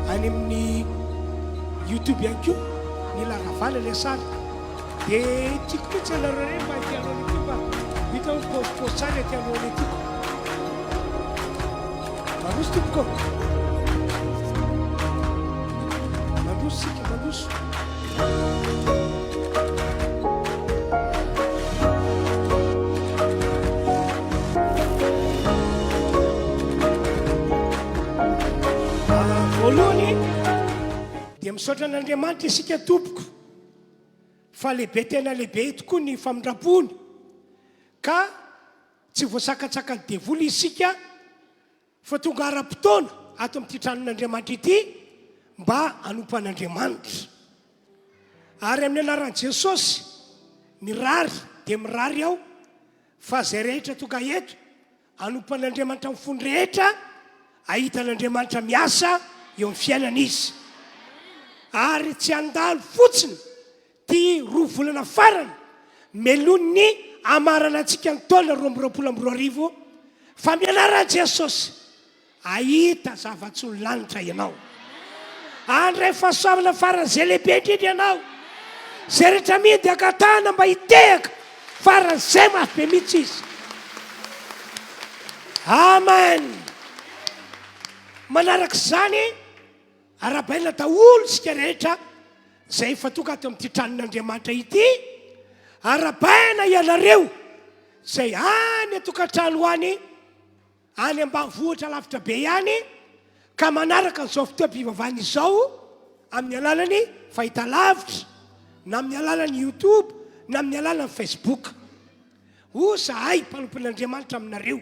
Any amin'ny YouTube ihany koa ny laravana le sary dia tiako mihitsy anareo reny mba tianao ity mba hitao post sary tianao le tiako mandroso tompoko mandroso sika mandroso voalohany dia misaotra an'Andriamanitra isika tompoko fa lehibe tena lehibe tokoa ny famindrapony ka tsy voasakatsaka ny devoly isika fa tonga ara-potoana ato amin'ity tranon'Andriamanitra ity mba hanompo an'Andriamanitra ary amin'ny anaran'i Jesosy mirary dia mirary aho fa zay rehetra tonga eto hanompo an'Andriamanitra amin'ny fony rehetra ahita an'Andriamanitra miasa eo amin'ny fiainana izy ary tsy andalo fotsiny ty roa volana farany melony amarana antsika ny taona 2024 fa mianaran'i Jesosy ahita zava-tsy lanitra ianao andray fahasoavana farany zay lehibe indrindra ianao zay rehetra midy akatana mba hitehaka farany zay mafy be mihitsy izy amen manaraka izany arabaina daholo sika rehetra zay efa tonga ato amin'ity tranon'Andriamanitra ity arabaina ianareo zay any atokantrano any ambanivohitra lavitra be ihany ka manaraka n'izao fotoam-pivavahana izao amin'ny alalany fahitalavitra na amin'ny alalany YouTube na amin'ny alalany Facebook ho zahay mpanompon'Andriamanitra aminareo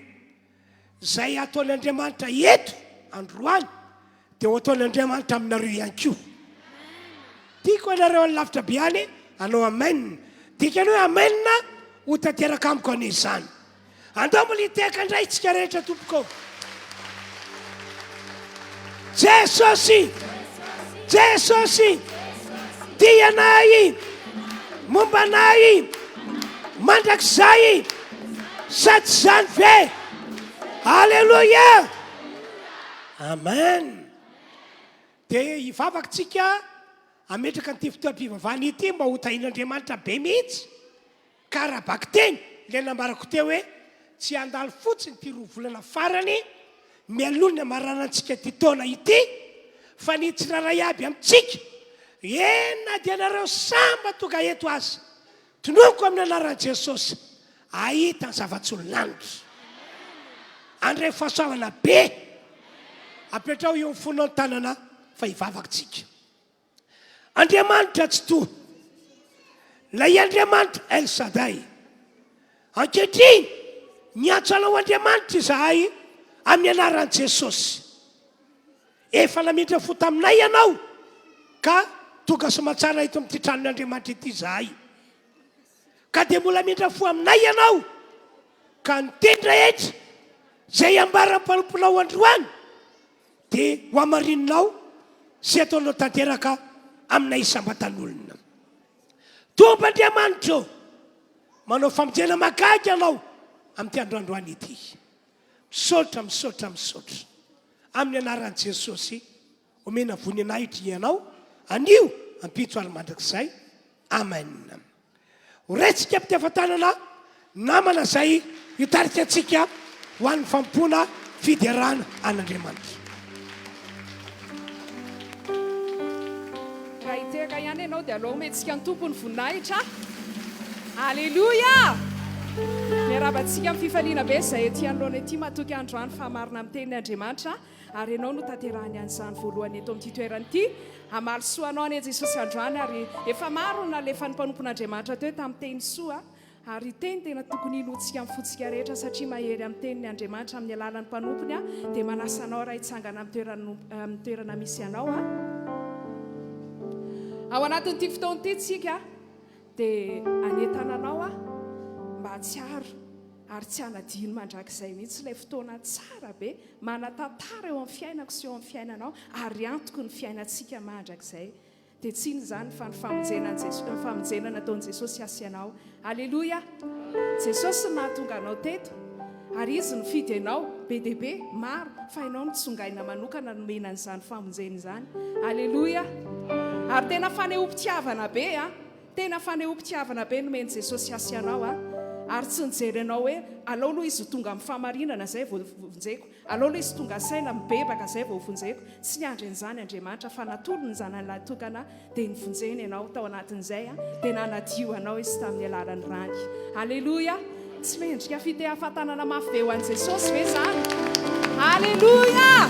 zay ataon'Andriamanitra eto androany dia ho ataon'Andriamanitra aminareo ihany koa tiako anareo any lavitra be any anao amen tiaka anao amen ho tanteraka amiko ane izany andao moliteka indray tsika rehetra tompoko Jesosy Jesosy tianay mombanay mandrakizay sady zany ve alleluia amen dia hivavakantsika ametraka nyity fotoam-pivavahana ity mba ho tahin'Andriamanitra be mihitsy ka rahabaky teny le nambarako teo hoe tsy andalo fotsiny ty roa volana farany mialony amarana antsika ty taona ity fa ny tsiraray aby amintsika ena dia nareo samba tonga eto azy tonoko amin'ny anaran'i Jesosy ahita ny zava-tsy lanitra andray fahasoavana be apetrao eo amin'ny fonao ny tanana fa hivavakantsika Andriamanitra tsy to lay Andriamanitra El Shaddai ankehitriny miantso anao Andriamanitra izahay amin'ny anaran'i Jesosy efa namindra fo taminay ianao ka tonga somatsara ito amin'ity tranon'Andriamanitra ity izahay ka dia mbola mindra fo aminay ianao ka nitendra etra zay ambara-panomponao androany dia ho amarininao sy ataonao tanteraka aminay isambatan'olona tompo Andriamanitra manao famonjena magaga ianao amin'ity androandroany ity misaotra amin'ny anaran'i Jesosy omena vony anahitra ianao anio ampitso ary mandrakizay amen horaitsika mpitiavan-tanana namana zay hitarika antsika ho an'ny fampona fiderana an'Andriamanitra raha hiteka ihany ianao dia aloha omentsika ny tompony voninahitra alleluia miarabantsika amin'ny fifaliana be izay ety anoloana ety matoky androany fahamarina amin'ny tenin'Andriamanitra ary ianao no tanterahany an'izany voalohany eto amin'ity toerana ity hamaly soanao any Jesosy androany ary efa maro na lefa ny mpanompon'Andriamanitra teo tamin'ny teny soa ary teny tena tokony ilotsika amin'ny fotsika rehetra satria mahery amin'ny tenin'ny Andriamanitra amin'ny alalan'ny mpanompony dia manasanao raha hitsangana amin'ny toerana misy ianao ao anatin'ity fotoana ity tsika dia anetananao a mba tsiaro ary tsy hanadino mandrakizay mihitsy ilay fotoana tsara be manatantara eo amin'ny fiainako sy eo amin'ny fiainanao ary antoko ny fiainantsika mandrakizay dia tsy iny zany fa ny famonjenana nataon'i Jesosy asianao. Alleloia. Jesosy no nahatonga anao teto ary izy nifidy anao be dia be maro fa ianao nitsongaina manokana nomena an'izany famonjena izany. Alleloia. Ary tena fanehoam-pitiavana be tena fanehoam-pitiavana be nomeny Jesosy asianao ary tsy nijery anao hoe alao aloha izy tonga amin'ny fahamarinana zay vao vonjeko, alao aloha izy tonga saina mibebaka zay vao vonjeko. Tsy niandry an'izany Andriamanitra fa natolo ny zanany tokana dia nivonjeny ianao tao anatin'izay dia nanadio anao izy tamin'ny alalan'ny rany. Alleloia. Tsy mendrika fitehafantanana mafy be ho an'i Jesosy ve zany? Alleloia.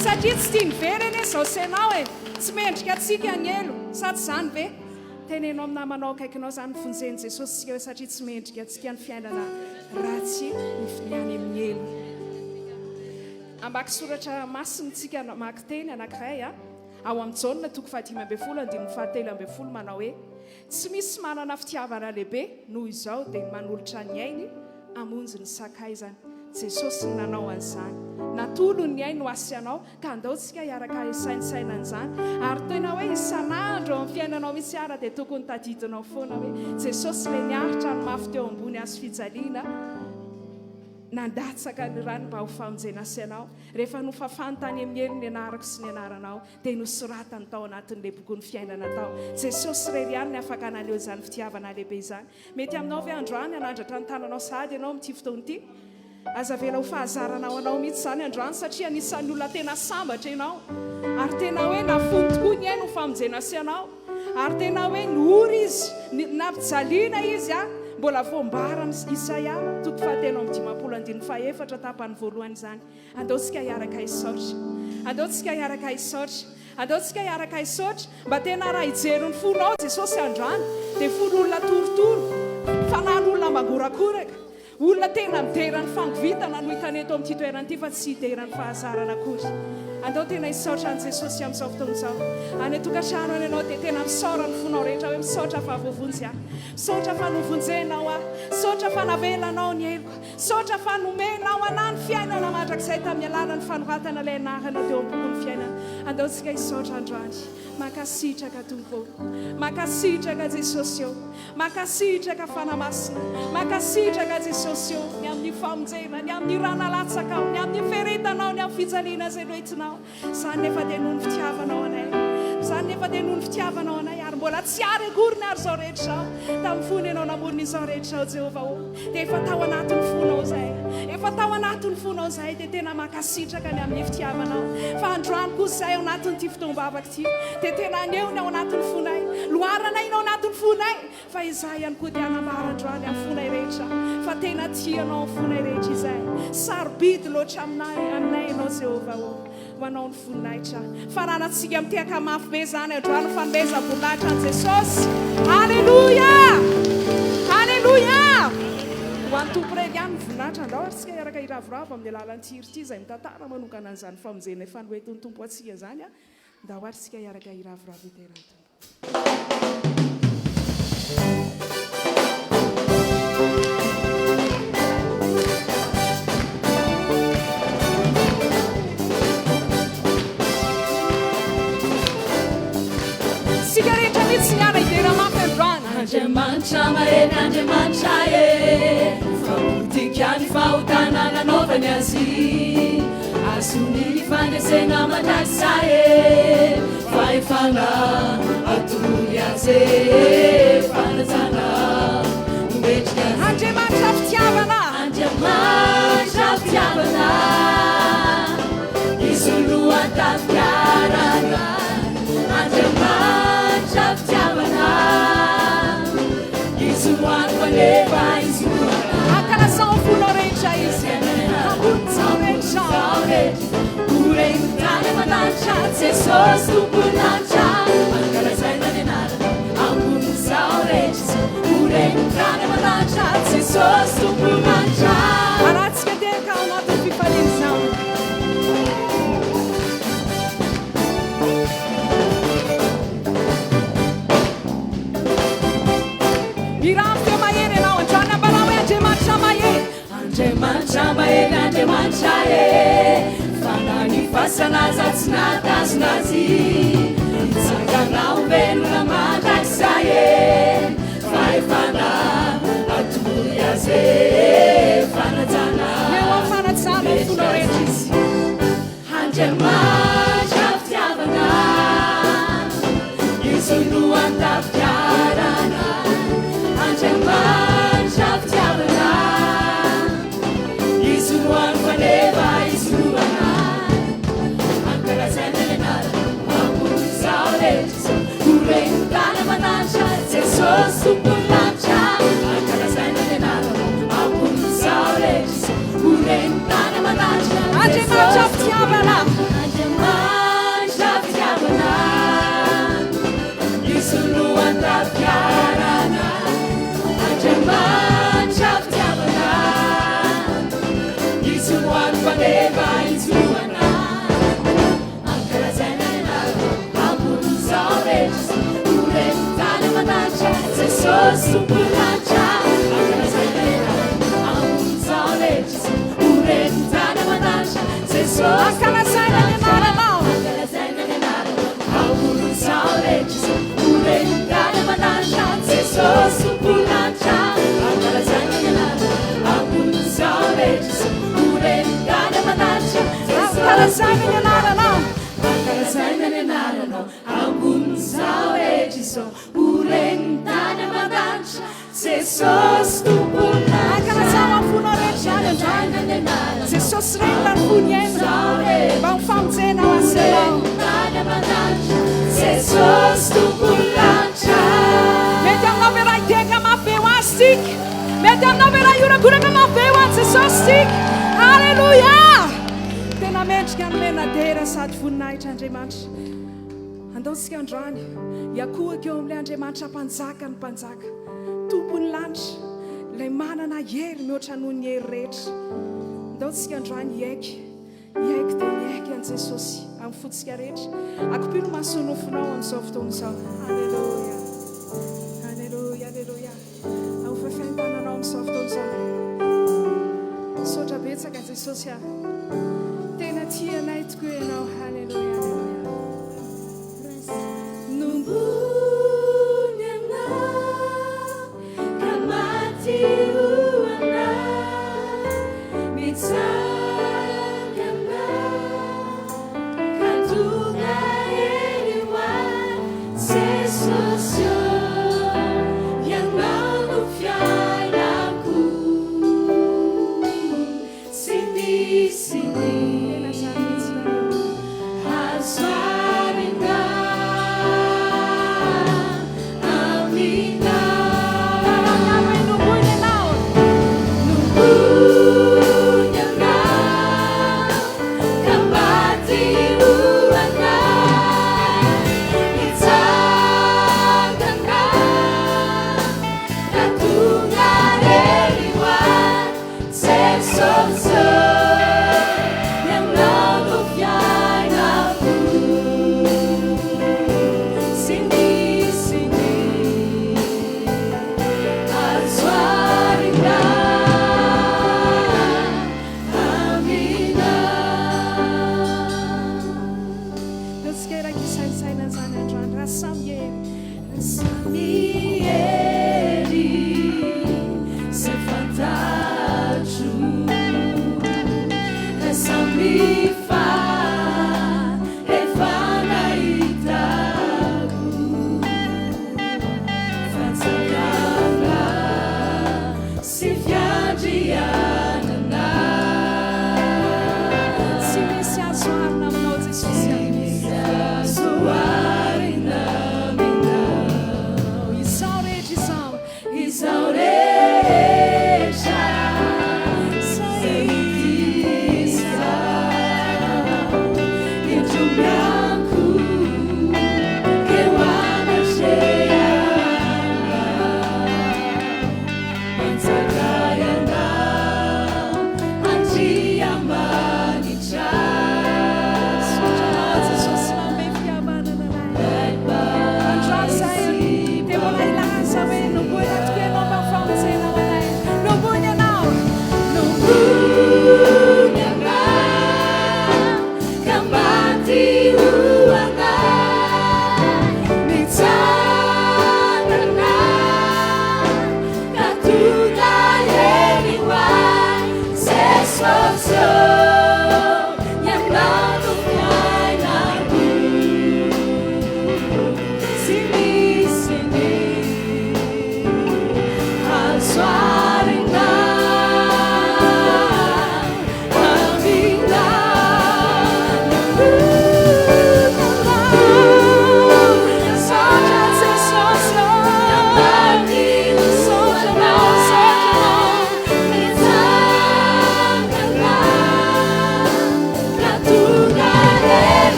Satria tsy tia nivereny izao senao tsy mendrika atsika ny elo sa tsy zany ve? Tenenao amin'ny namanao akaikinao zany fonjeny Jesosy sika hoe satria tsy mendrika atsika ny fiainana ratsy ny amin'ny elo. Ambaki soratra masiny tsika maky teny anankiray ao amin'ny Jaona 5:7-7 manao hoe tsy misy manana fitiavana lehibe noho izao dia manolotra ny ainy amonjy ny sakaizany. Jesosy nanao an'izany, natolo ny ainy ho asianao ka andaotsika hiaraka isainsaina an'izany ary tena hoe isan'andro amin'ny fiainanao misy ara dia tokony tadidinao foana hoe Jesosy ilay niaritra ny mafy teo ambony azo fijaliana nandatsaka ny rano mba ho famonjena asianao. Rehefa nofafany tany amin'ny elo ny anarako sy ny anaranao dia nosoratany tao anatin'ilay boky ny fiainana tao. Jesosy irery ihany ny afaka naneho izany fitiavana lehibe izany. Mety aminao ve androany hanandratra ny tananao sahady ianao amin'ity fotoana ity? Aza vela ho fahazaranao anao mihitsy izany androany satria anisan'ny olona tena sambatra ianao ary tena hoe nafony tokoa ny ainy ho famonjena asianao ary tena hoe nory izy nampijaliana izy mbola voambarany Isaia 3:5-4 tapany voalohany izany. Andaotsika hiaraka isaotra, andaotsika hiaraka isaotra, andaotsika hiaraka isaotra mba tena raha hijerony fonao Jesosy androany dia fony olona torotoro fanany olona mangorakoraka, olona tena miderany fangovitana no hitany eto amin'ity toerana ity fa tsy hiderany fahazarana akory. Andao tena isaotra an' Jesosy amin'izao fotoan'izao. Any tokantrano any ianao dia tena misaora ny fonao rehetra hoe misaotra fa voavonjy misaotra fa novonjenao misaotra fa navelanao ny eloko, misaotra fa nomenao anahy ny fiainana mandrakizay tamin'ny alalany fanoratana ilay anarana teo ambokony fiainana. Andaotsika isaotra androany. Makasitraka Tompo, makasitraka Jesosy eo, makasitraka fanamasina, makasitraka Jesosy eo ny amin'ny famonjena, ny amin'ny ranalatsaka, ny amin'ny feretanao, ny amin'ny fijaliana izay noentinao. Izany nefa dia noho ny fitiavanao anay, izany nefa dia noho ny fitiavanao anay ary mbola tsy ary akory ny ary izao rehetra izao. Tamin'ny fony ianao namorona izao rehetra izao Jehovah dia efa tao anatin'ny fonao izay, efa tao anatin'ny fonao izay dia tena makasitraka ny amin'ny fitiavanao. Fa androany kosa izay ao anatin'ity fotoam-bavaka ity dia tena aneo ny ao anatin'ny fonay, loharanay ny ao anatin'ny fonay fa izay ihany koa dia hanambara androany amin'ny fonay rehetra fa tena tianao amin'ny fonay rehetra izay. Sarobidy loatra aminay ianao Jehovah manao ny voninahitra faranantsika mitehaka mafy be zany androany fanomezam-boninahitra an' Jesosy. Alleluia, alleluia. Ho an'ny tomporeny ihany ny voninahitra andao ary tsika hiaraka hiravoravo amin'ny alalan'ny hiri ity izay mitantara manokana an'izany famonjena efa noentin'ny tompo atsika izany da ho ary tsika hiaraka hiravoravo iteran'ny sigaretta iniziare idera maperdana Andriamanitra mareny Andriamanitra famodikiany fahotana nanaovany azy azony ny fandresena mandrakisa fahefana atony azy fanajana nometrika Andriamanitra fitiavana Andriamanitra fitiavana izoloa tafiarana Andriamanitra fitiavana izomoano alefa izomoana ankalazaho fonao rehetra izy ambonitsao rehetra ureny tany mandanitra Jesosy tomponanitra ankalazaina ny anarana ambonizao rehetra ureny tany mandanitra Jesosy tomponanitra aratsika teka ao anatin'ny fifalian'izao Miramte maere lao antrana balao Andriamanitra mahery Andriamanitra mahery Andriamanitra e fanany fasanaza tsy natazinazy itsanganao velona mandrakizay e fa efana atory azy e fanajana eo amin'ny fanatsana ny fona rehetra izy Andriamanitra fitiavana izy no andafiarana Andriamanitra fitiavana izy no anfaneva izy no ana ankalazana ny anarana ambonizao rehetra ureny tany mananitra Jesosy tompony lanitra ankalazana ny anarana ambonizao rehetra ureny tany mananitra Andriamanitra fitiavana Andriamanitra fitiavana izy no andafiarana Andriamanitra fitiavana izy no anfaneva izy no ana ankalazana ny anarana ambonizao rehetra ureny tany mananitra Jesosy tompony lanitra ankalazana ny anarana ambonizao rehetra ureny tany mananitra Jesosy ankalazana ny anaranao ankalazana ny anarana ambonizao rehetra ureny tany mananitra Jesosy tompony lanitra ankalazana ny anarana ambonizao rehetra ureny tany mananitra ankalazana ny anaranao ankalazana ny anarana ambonizao rehetra ureny tany mananitra Jesosy tompony lanitra ankalazana amin'ny fona rehetra any andrana ny anarana Jesosy rehetra ny fony aina mba mifamonjena ho asinao tany mananitra Jesosy tompony lanitra mety aminao ve raha iteka mafeo azy tika mety aminao ve raha ioragorana mafeo any Jesosy tika Alleluia tena mendrika ny menadera sady voninahitra Andriamanitra andaontsika androany iakohaka eo amin'ilay Andriamanitra mpanjaka ny mpanjaka tompony lanitra ilay manana hery mihoatra noho ny hery rehetra andaontsika androany iaiky dia iaiky an Jesosy amin'ny fotsika rehetra akopino masonofinao amin'izao fotoana izao Alleluia Alleluia Alleluia ao fifadian-kanina amin'izao fotoana izao sotra betsaka Jesosy tena tianay tokoa ianao Alleluia Alleluia nombony anao ka maty hoana mitsangana ka tonga hely hoany Jesosy ianao no fiainako sy misy ny azo amina amina nombony anao nombony anao ka maty hoana mitsangana ka tonga hely hoany Jesosy ianao no fiainako sy misy ny azo amina amina Antsika raha kisainsaina an'izany androany raha samy hery samy hery sy fantatro samy fa efa nahitako fahatsangana sy fiandrianana tsy misy azo arina aminao Jesosy misy azo arina aminao izao rehetra izao rehetra saitisa indrombiako eo anaseana mantsakaianao andriamanitra sotranao Jesosy manome fihavanana anay androany zay dia mbola ilaza hoe nomboana tokoa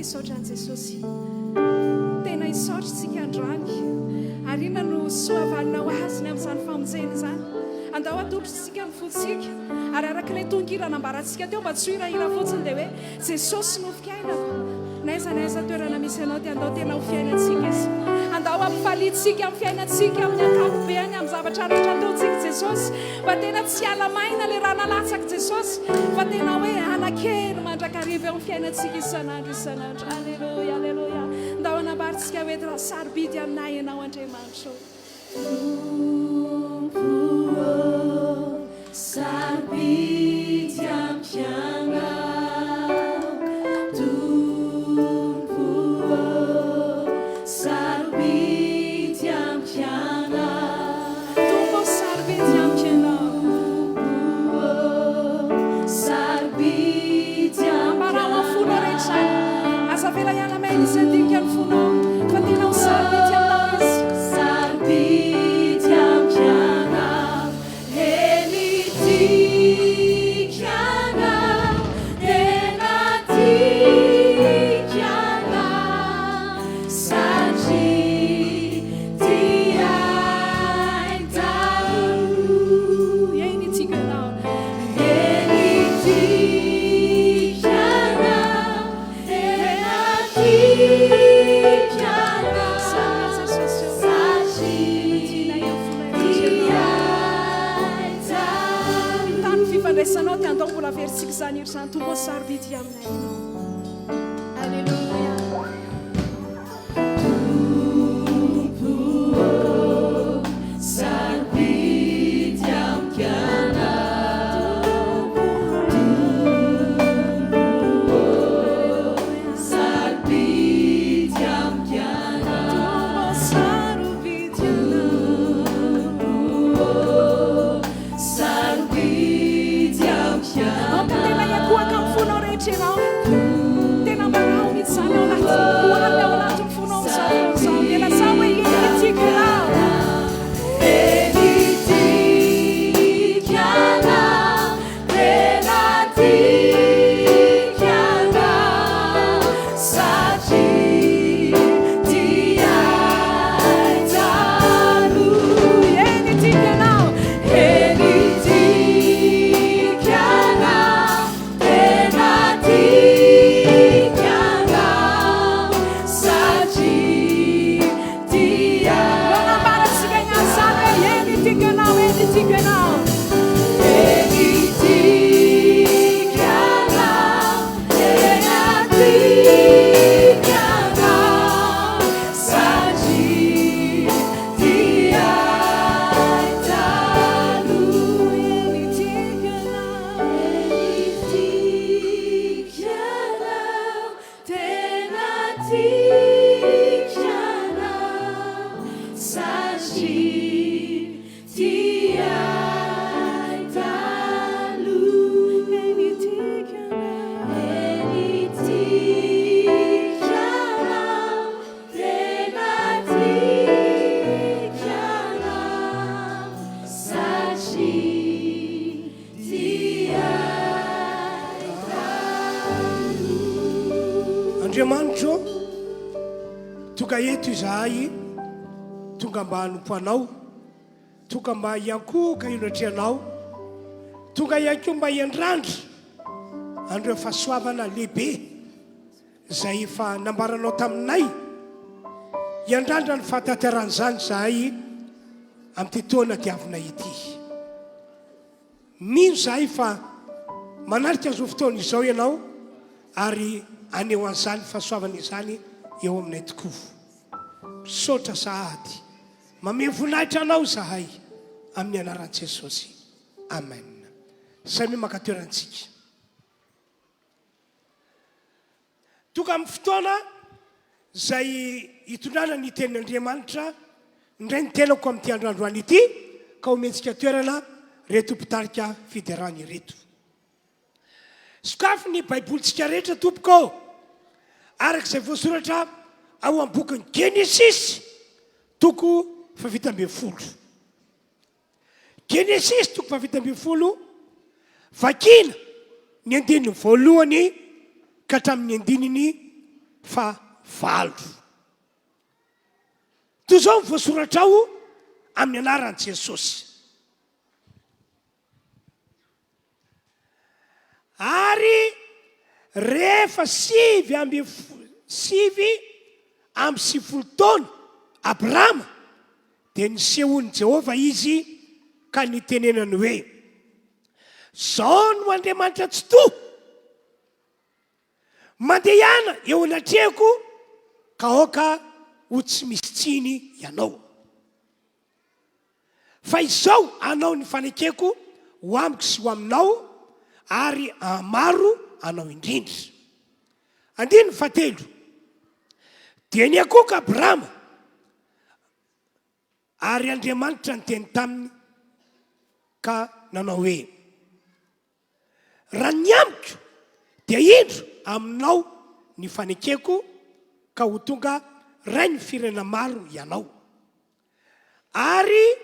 tsika isaotran' jesosy tena isaotratsika androany arina no soavalina ho azony amin'izany famonjeny zany andao atotrotsika ny fotsika ary arak'ilay tonkirana ambaratsika teo mba tsy hoirahira fotsiny dia hoe jesosy no fiainako naiza naiza toerana misy anao dia andao tena ho fiainantsika izy andao ampifalitsika amin'ny fiainantsika amin'ny ankapobeany amin'ny zavatra rehetra ataontsika jesosy fa tena tsy alamaina le raha nalatsaky jesosy fa tena hoe anakely mandrakariva eo amin'ny fiainantsika isan'andro isan'andro alleluia alleluia ndao anambaritsika hoe raha sarobidy aminay ianao andriamanitra sarobidy ampianao sarobidy ampianao tombo sarobidy ampianao sarobidy ambarao amin'ny fona rehetra aza vela ihana maina izy andinika ny fonao fa tena ho sarobidy aminao izy sarobidy ampianao enidikanao tena tikanao satria tiai daholo enidikanao enidikanao tena tikanao satria tiai daholo tany fifandraisanao ty andao mbola veritsika zany iro zany tombo sarobidy aminay ianao alleluia sarobidy ampianao sarobidy ampianao sarobidy anao sarobidy ampianao tena iakoaka amin'ny fonao rehetra ianao tena manao mihitsy zany ao anaty hoany ao anatin'ny fonao mizao ela za hoe enidikanao enidikanao tena tikanao satria tiai daholo enidikanao enidikanao tena tikanao satria tiai manambaratsika ihany zany hoe enidikanao enidikanao enidikanao tena tikanao satria tiai daholo enidikanao enidikanao tena tikanao satria tiai daholo enidikanao enidikanao tena tikanao satria tiai daholo andriamanitro tonga eto izahay tonga mba hanompo anao tonga mba hiankoka inatreanao tonga ianko mba hiandrandra andreo fahasoavana lehibe zay efa nambaranao taminay hiandrandra ny fahatateran'izany zahay amin'ny toana diavinay ity mino zahay fa manarika azo fotoana izao ianao ary aneo an'izany fahasoavana izany eo aminay tokoa misaotra sahady mameno voninahitra anao zahay amin'ny anaran'i Jesosy amen samy maka toerantsika tonga amin'ny fotoana zay hitondrana ny tenin'Andriamanitra indray ny telako amin'ity androandroany ity ka ometsika toerana reto mpitarika fiderany reto sokafy ny baibolitsika rehetra tompoko arak'izay voasoratra ao amin'ny bokin'ny Genesisy toko fahavita ambin'ny folo Genesisy toko fahavita ambin'ny folo vakina ny andininy voalohany ka hatramin'ny andininy fa valo. Toy izao voasoratra ao amin'ny anaran'i Jesosy. Ary rehefa 7 taona Abrahama dia nisehony Jehova izy ka nitenenany hoe zao no Andriamanitra tsy toa mandeha ihana eo anatrehako ka aoka ho tsy misy tsiny ianao, fa izao anao ny fanekeko ho amiko sy ho aminao ary amaro anao indrindra. 13 dia niakoka Abrahama ary Andriamanitra niteny taminy ka nanao hoe raha ny amiko dia indro aminao ny fanekeko ka ho tonga ray ny firena maro ianao. Ary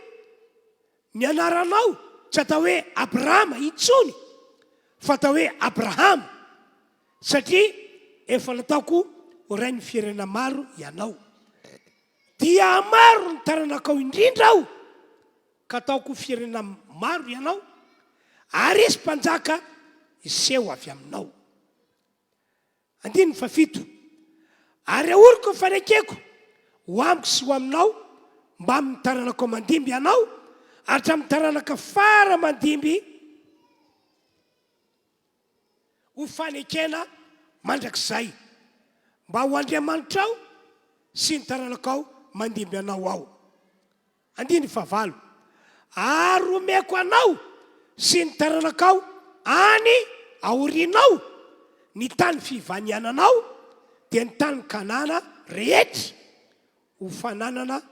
ny anaranao tsy atao hoe Abrahama intsony fa atao hoe Abrahama satria efa nataoko ray ny firena maro ianao. Dia maro ny taranakao indrindra aho ka ataoko firena maro ianao ary isy mpanjaka iseho avy aminao. 17 ary ahoriko ny fanekeko ho amiko sy ho aminao mba amin'ny taranakao mandimby ianao hatramin'ny taranaka fara mandimby ho fanekena mandrakizay mba ho Andriamanitra aho sy ny taranakao mandimby anao ao. 19 ary omeko anao sy ny taranakao any aorianao ny tany fivaniananao dia ny tany Kanana rehetra ho fananana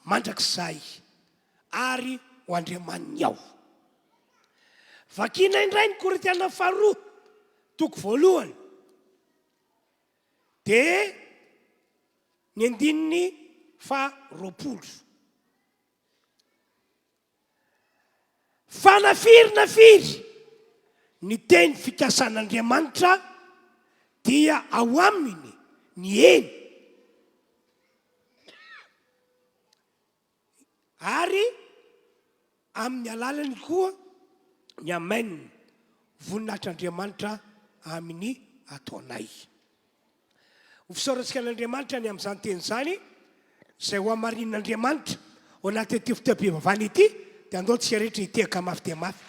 mandrakizay ary ho Andriamaniny aho. Vakina indray ny Korintiana 2:1 dia ny 20 fa nafiry ny teny fikasan'Andriamanitra dia ao aminy ny eny ary amin'ny alalany koa ny amen voninahitr'Andriamanitra amin'ny ataonay. Ho fisaorantsika an'Andriamanitra ny amin'izany teny izany izay ho amarin'Andriamanitra ao anaty ity fotoam-bavaka ity dia andao tsika rehetra hitehaka mafy dia mafy.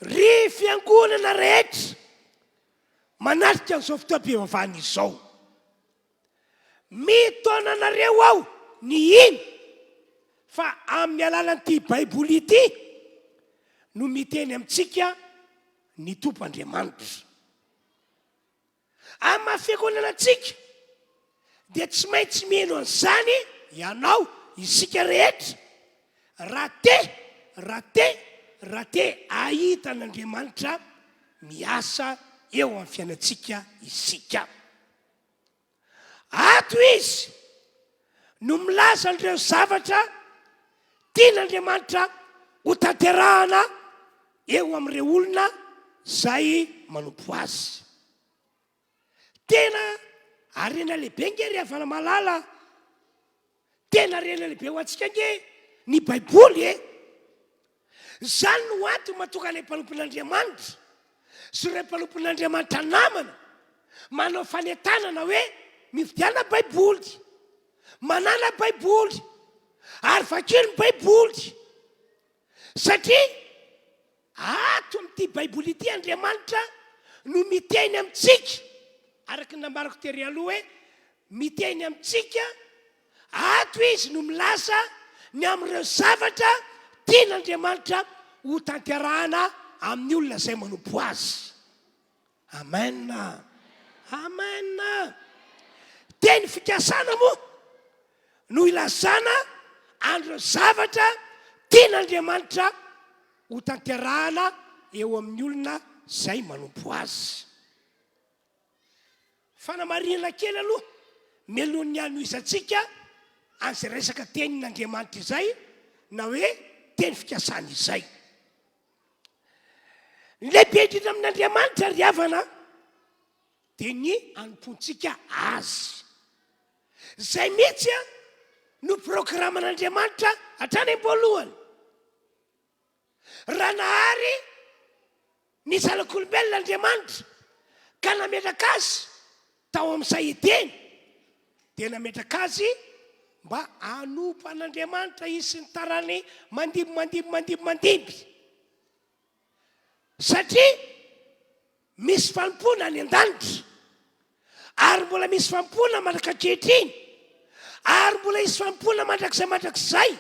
Ry fiangonana rehetra manatrika an'izao fotoam-pivavahana izao, mitaonanareo aho ny iny fa amin'ny alalan'ity baiboly ity no miteny amintsika ny tompoandriamanitra. Amin'ny maha-fiangonana antsika dia tsy maintsy mino an'izany ianao isika rehetra raha te ahita an'Andriamanitra miasa eo amin'ny fiainantsika isika. Ato izy no milaza an'ireo zavatra tian'Andriamanitra ho tanterahana eo amin'ireo olona zay manompo azy. Tena harena lehibe nge rehefa malala, tena harena lehibe ho antsika nge ny baiboly e. Zany no antony mahatonga ilay mpanompon'Andriamanitra sy ireo mpanompon'Andriamanitra namana manao fanentanana hoe mividiana baiboly, manana baiboly ary vakio ny baiboly, satria ato amin'ity baiboly ity Andriamanitra no miteny amintsika araka ny nambarako tery aloha hoe miteny amintsika. Ato izy no milaza ny amin'ireo zavatra tian'Andriamanitra ho tanterahana amin'ny olona izay manompo azy. Amen. Amen. Teny fikasana moa no ilazana an'ireo zavatra tian'Andriamanitra ho tanterahana eo amin'ny olona izay manompo azy. Fanamarihana kely aloha melohany hanoisantsika an'izay resaka tenin'Andriamanitra izay na hoe teny fikasana izay. ny lehibe indrindra amin'Andriamanitra ry havana dia ny anompontsika azy. Zay mihitsy a no programan'Andriamanitra hatrany am-boalohany. Raha nahary ny zanak'olombelon'Andriamanitra ka nametraka azy tao amin'izay Edeny, dia nametraka azy mba hanompo an'Andriamanitra izy sy ny tarany mandimby. Satria misy fanompoana any an-danitra, ary mbola misy fanompoana mandrak'ankehitriny, ary mbola misy fanompoana mandrakizay.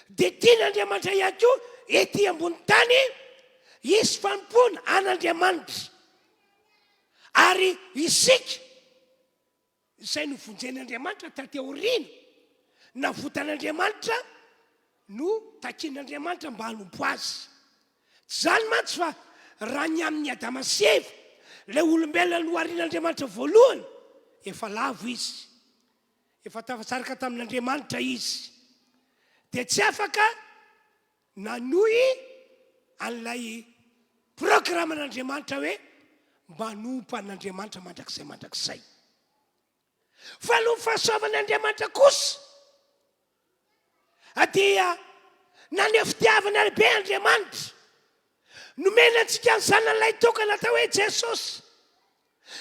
Dia tian'Andriamanitra ihany koa ety ambony tany isy fanompoana an'Andriamanitra. Ary isika izay novonjen'Andriamanitra tateoriana, navotan'Andriamanitra no takian'Andriamanitra mba hanompo azy. Zany mantsy fa raha ny amin'ny Adama sy Eva, ilay olombelona noharian'Andriamanitra voalohany, efa lavo izy, efa tafasaraka tamin'Andriamanitra izy, dia tsy afaka nanohy an'ilay programan'Andriamanitra hoe mba hanompo an'Andriamanitra mandrakizay. Fa aloha ny fahasoavan'Andriamanitra kosa dia naneho fitiavana lehibe Andriamanitra, nomena antsika ny zanan'ilay tokana atao hoe Jesosy,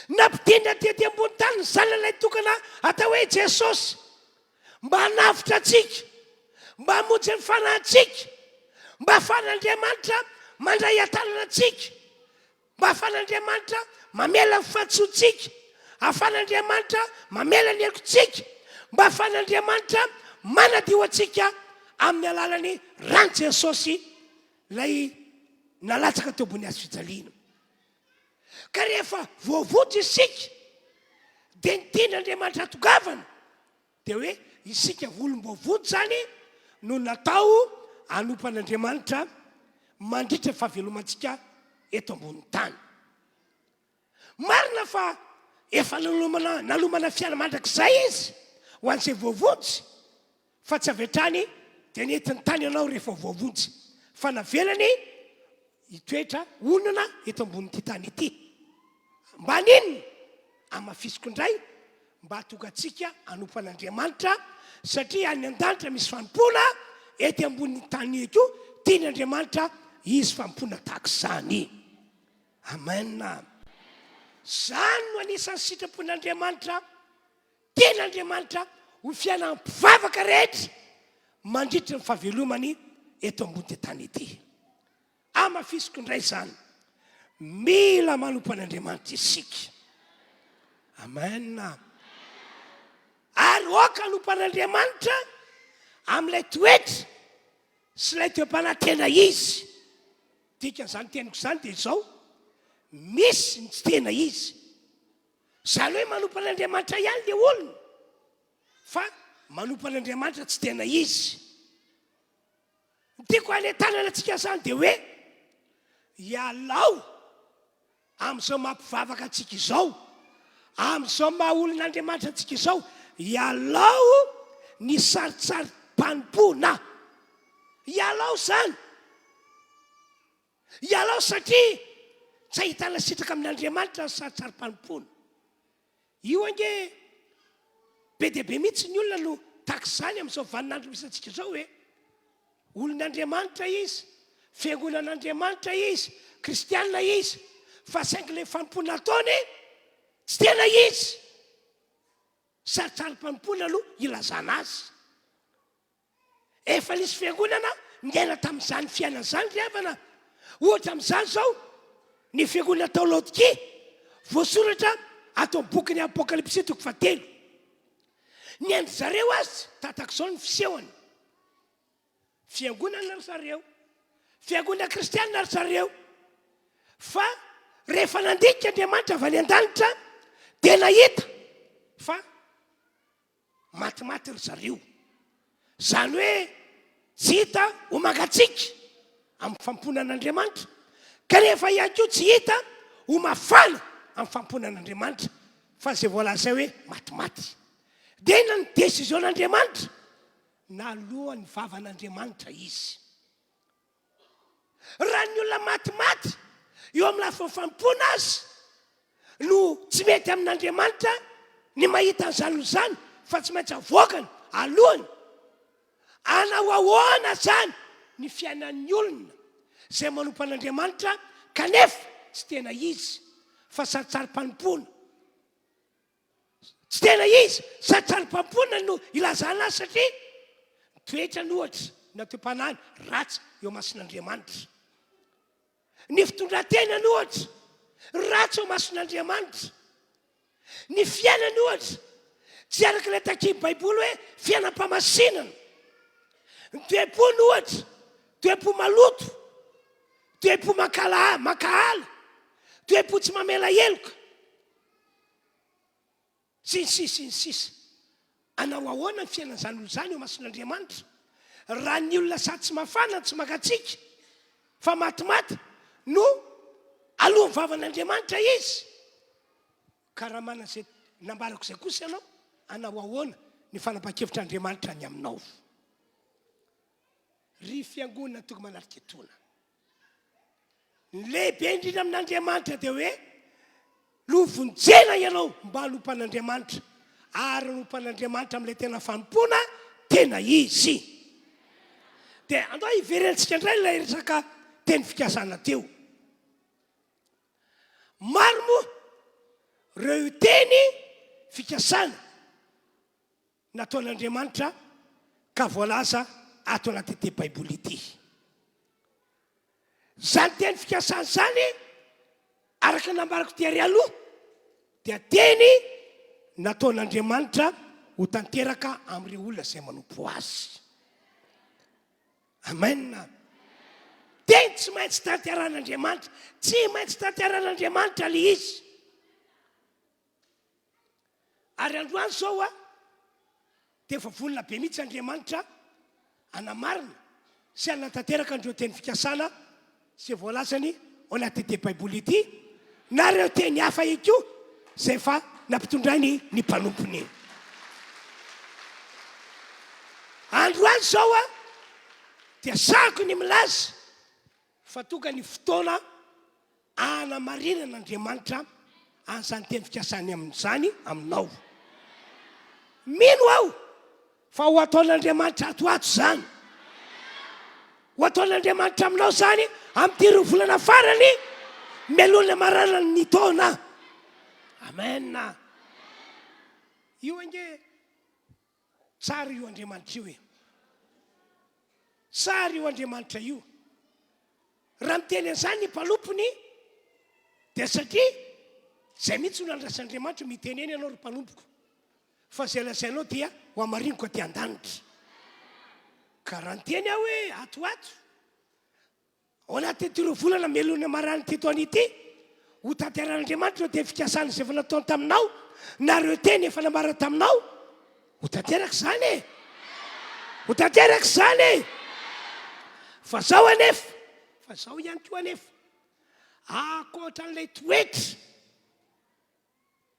nampidinitra tety ambony tany ny zanan'ilay tokana atao hoe Jesosy, mba hanavitra antsika, mba hamonjy ny fanahintsika, mba ahafahan'Andriamanitra mandray atanana antsika, mba ahafahan'Andriamanitra mamela ny fahatsoantsika, ahafahan'Andriamanitra mamela ny helokontsika, mba ahafahan'Andriamanitra manadio antsika amin'ny alalany rano Jesosy lay nalatsaka teo ambony hazo fijaliana. Ka rehefa voavojo isika dia ny tian'Andriamanitra hatongavana dia hoe isika volom-boavojo zany no natao hanompo an'Andriamanitra mandritra fahavelomantsika eto ambony tany. Marina fa efa nalomana fiaina mandrakizay izy ho an'izay voavojo, fa tsy avetrany dia nentin'ny tany ianao rehefa voavojo, fa navelany hitoetra onona eto ambon'ity tany ity. Mba ninona? Amafisiko indray mba hatonga antsika hanompo an'Andriamanitra, satria any an-danitra misy fanompoana, ety ambon'ny tany eko tian'Andriamanitra izy fanompoana tahaka izany. Amen. Zany no anisan'ny sitrapon'Andriamanitra, tian'Andriamanitra ho fiainam-pivavaka rehetra mandritra ny fahavelomany eto ambony tany ity. Amafisiko indray zany, mila manompo an'Andriamanitra isika. Amen. Ary oka hanompo an'Andriamanitra amin'ilay toetra sy ilay toem-panantena izy. Dikan'izany teniko izany dia izao, misy ny tsy tena izy. Zany hoe manompo an'Andriamanitra ihany ilay olona, fa manompo an'Andriamanitra tsy tena izy. Ny tiako hanentanana antsika zany dia hoe hialao amin'izao mampivavaka antsika izao, amin'izao maha olon'Andriamanitra antsika izao, hialao ny saritsari-panompoana. Hialao zany, hialao satria tsy ahitana sitraka amin'Andriamanitra ny saritsari-panompoana. Io ange be dia be mihitsy ny olona no tahaka izany amin'izao vaninandro misy antsika izao hoe olon'Andriamanitra izy, fiangonan'Andriamanitra izy, kristianina izy, fa saingy ilay fanompoana ataony tsy tena izy. Saritsari-panompoana aloha ilazana azy. Efa nisy fiangonana niaina tamin'izany fiainana izany ry havana. Ohatra amin'izany zao ny fiangonana tao Laodikia, voasoratra ato amin'ny bokin'ny Apokalipsy 7. Ny andry zareo azy tatak'izao ny fisehony. Fiangonana ry zareo, fiangonana kristianina ry zareo, fa rehefa nandika Andriamanitra avy any an-danitra dia nahita fa matimaty ry zareo. Zany hoe tsy hita ho mangatsika amin'ny famponan'Andriamanitra, ka rehefa ihany koa tsy hita ho mafana amin'ny famponan'Andriamanitra, fa zay voalaza hoe matimaty. Dia ina ny desision'Andriamanitra? Na alohan'ny vavan'Andriamanitra izy. Raha ny olona matimaty eo amin'ny lafiny azy no tsy mety amin'Andriamanitra ny mahita an'izany zany fa tsy maintsy avoakany alohany. Anao ahoana zany ny fiainan'ny olona zay manompo an'Andriamanitra kanefa tsy tena izy fa sarisary-panompona. Tsy tena izy sarisary-panompona no ilazana azy satria toetra ny ohatra na toe-panahiny ratsy eo mason'Andriamanitra. Ny fitondran-tena ny ohatra ratsy eo mason'Andriamanitra. Ny fiainany ohatra tsy araka ilay takiby baiboly hoe fiainam-pamasinana. Ny toe-po ny ohatra toe-po maloto, toe-po makahala, toe-po tsy mamela heloka, sy ny sisa. Anao ahoana ny fiainan'izany olo zany eo mason'Andriamanitra? Raha ny olona sady tsy mafana tsy makatsika fa matimaty no alohan'ny vavan'Andriamanitra izy. Ka raha manana izay nambarako izay kosa ianao, anao ahoana ny fanapa-kevitr'Andriamanitra ny aminao? Ry fiangonana tokony manarika etona. Ny lehibe indrindra amin'Andriamanitra dia hoe lovonjena ianao mba hanompo an'Andriamanitra ary hanompo an'Andriamanitra amin'ilay tena fanompona tena izy. Dia andao hiverentsika indray ilay resaka teny fikasana teo. Maro moa ireo teny fikasana nataon'Andriamanitra ka voalaza ato anaty ity baiboly ity. Zany teny fikasana zany araka nambarako ty ary aloha dia teny nataon'Andriamanitra ho tanteraka amin'ireo olona izay manompo azy. Amen. Teny tsy maintsy tanteran'Andriamanitra, tsy maintsy tanteran'Andriamanitra le izy. Ary androany zao dia efa volona be mihitsy Andriamanitra anamarina sy anatanteraka andreo teny fikasana sy voalazany ao anaty ity baiboly ity na ireo teny hafa iko zay fa nampitondrainy ny mpanompony. Androany zao dia sako ny milaza fa tonga ny fotoana anamarinan'Andriamanitra an'izany teny fikasany amin'izany aminao. Mino aho fa ho ataon'Andriamanitra atoato zany. Ho ataon'Andriamanitra aminao zany amin'ity roa volana farany mialohan'ny maranany ny taona. Amen. Io ange tsara io Andriamanitra io e. Tsara io Andriamanitra io. Raha miteny an'izany ny mpanompony dia satria zay mihitsy no andrasan'Andriamanitra miteneny ianao ry mpanompoko fa zay lazainao dia ho amariniko aty an-danitra. Ka raha niteny aho hoe atoato ao anaty ty roa volana mialohan'ny marany ty taona ity ho tanteran'Andriamanitra dia fikasana izay efa nataony taminao na ireo teny efa nambarana taminao ho tanteraka izany e. Ho tanteraka izany e. Fa zao anefa, fa zao ihany koa anefa akoatra an'ilay toetra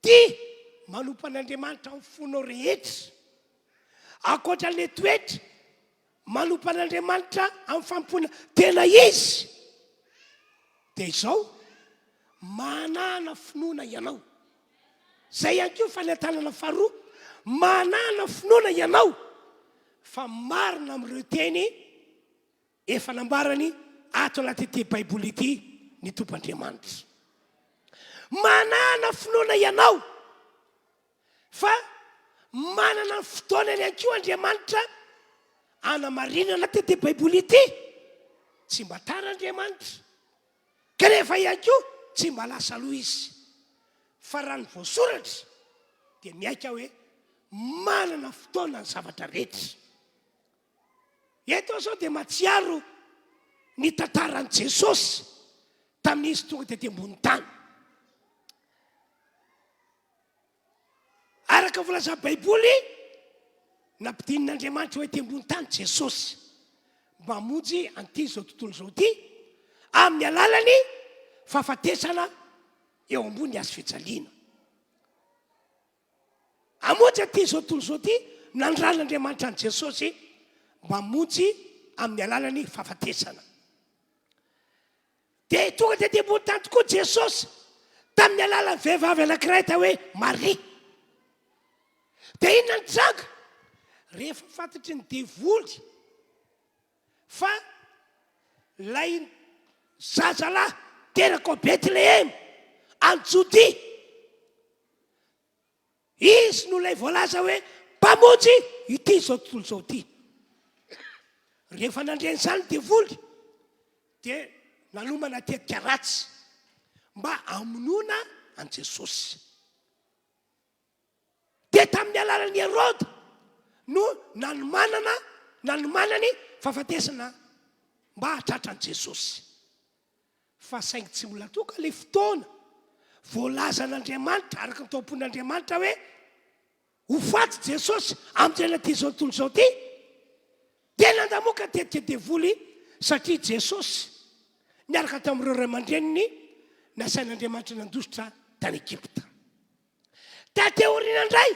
ty manompo an'Andriamanitra amin'ny fonao rehetra, akoatra an'ilay toetra manompo an'Andriamanitra amin'ny fampona tena izy, dia izao manana finoana ianao. Zay ihany koa fanentanana faharoa, manana finoana ianao fa marina amin'ireo teny efa nambarany ato anaty ity baiboly ity ny Tompoandriamanitra. Manana finoana ianao fa manana ny fotoanany ihany koa Andriamanitra anamarinana anaty ity baiboly ity. Tsy mba tara Andriamanitra kanefa ihany koa tsy mba lasa aloha izy, fa raha ny voasoratra dia miaika hoe manana fotoana ny zavatra rehetra. Eto zao dia matsiaro ny tantaran'i Jesosy tamin'izy tonga tety ambony tany. Araka volaza baiboly nampidinin'Andriamanitra hoe tety ambony tany Jesosy mba hamonjy an'ity zao tontolo zao ity amin'ny alalany fahafatesana eo ambony azo fijaliana. Hamonjy an'ity zao tontolo zao ity nandran'Andriamanitra an'i Jesosy mba hamonjy amin'ny alalany fahafatesana. dia tonga dia debony tany tokoa Jesosy tamin'ny alala vehivavy anankiray ta hoe Maria. Dia inona ny tranga? Rehefa fantatry ny devoly fa lay zazalahy teraka ao Betlehem any Jodia, izy no lay voalaza hoe mpamonjy ity zao tontolo zao ty. Rehefa nandren'izany devoly dia nanomana tetika ratsy mba amonoana an Jesosy. Dia tamin'ny alalan'ny Herode no nanomanany fahafatesana mba hatratra an Jesosy. Fa saingy tsy mbola toka le fotoana voalazan'Andriamanitra araka ny taom-pon'Andriamanitra hoe ho faty Jesosy amin'ireny ty zao tontolo zao ty, dia nandamoaka tetika devoly satria Jesosy niaraka tamin'ireo ray aman-dreniny nasain'Andriamanitra nandositra tany Egypta. Tateoriana indray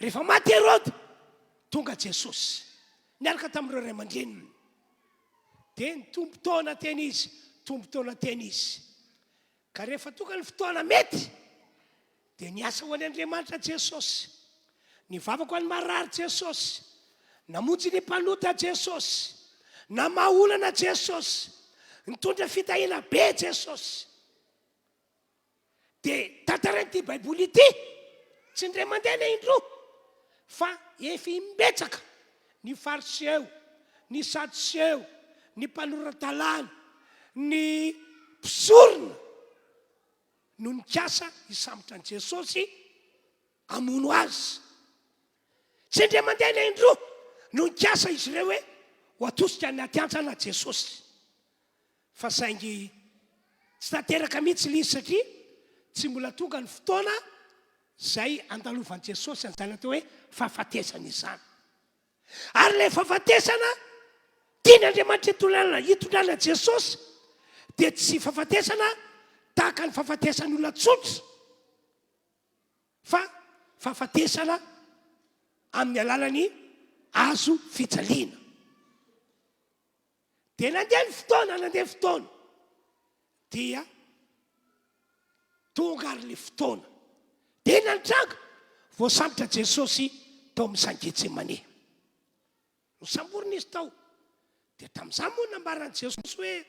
rehefa maty Herode tonga Jesosy niaraka tamin'ireo ray aman-dreniny, dia ny tombo-taona teny izy. Ka rehefa tonga ny fotoana mety dia niasa ho an'ny Andriamanitra Jesosy, nivavaka ho an'ny marary Jesosy, namonjy ny mpanota Jesosy, namaolana Jesosy, nitondra fitahina be Jesosy. Dia tantarain'ity baiboly ity tsy indray mandeha ny indroa fa efa imbetsaka ny fariseo, ny sadoseo, ny mpanoran-talana, ny mpisorona no nikasa hisambotra an Jesosy amono azy. Tsy indray mandeha ny indroa no nikasa izy ireo hoe ho atosika ny atiantsana Jesosy. Fa saingy tsy tanteraka mihitsy lizy satria tsy mbola tonga ny fotoana zay andalovan'i Jesosy an'izany atao hoe fahafatesana izany. Ary ilay fahafatesana tian'Andriamanitra hitondrana Jesosy dia tsy fahafatesana tahaka ny fahafatesan'olona tsotra, fa fahafatesana amin'ny alalany azo fijaliana. Dia nandeha fotoana dia tonga ary le fotoana dia nantranga voasambotra Jesosy tao amin'ny Sangetsemane. Nosamborina izy tao dia tamin'izany moa nambaran'i Jesosy hoe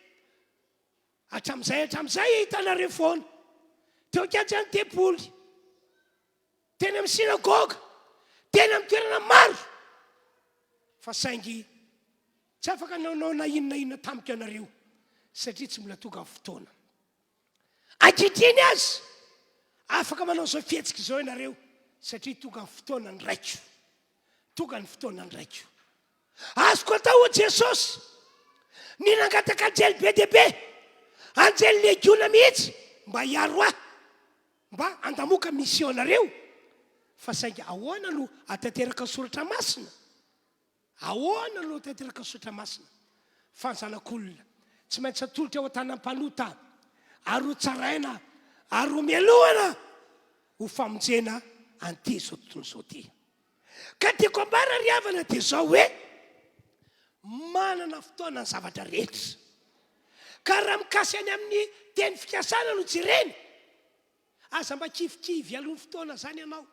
hatram'izay hitanareo foana teo akajy any devoly, teny amin'ny sinagoga, teny amin'ny toerana maro, fa saingy tsy afaka nanao na inona tamiko ianareo satria tsy mbola tonga ny fotoana. Ankehitriny azy afaka manao zao fihetsika izao ianareo satria tonga ny fotoana ny raiko. Azoko atao ho Jesosy ny nangataka anjely be dia be, anjely legiona mihitsy mba hiaro ahy, mba andamoaka mission nareo. Fa saingy ahoana no atateraka soratra masina? Fa ny zanak'olona tsy maintsy atolotra ao an-tanam-panota ary ho tsaraina ary ho mieloana ho famonjena an'ity zao tontolo zao ty. Ka tiako ambara ry havana dia zao hoe manana fotoana ny zavatra rehetra. Ka raha mikasy any amin'ny teny fikasana no jereny, aza mba kivikivy alohan'ny fotoana zany ianao.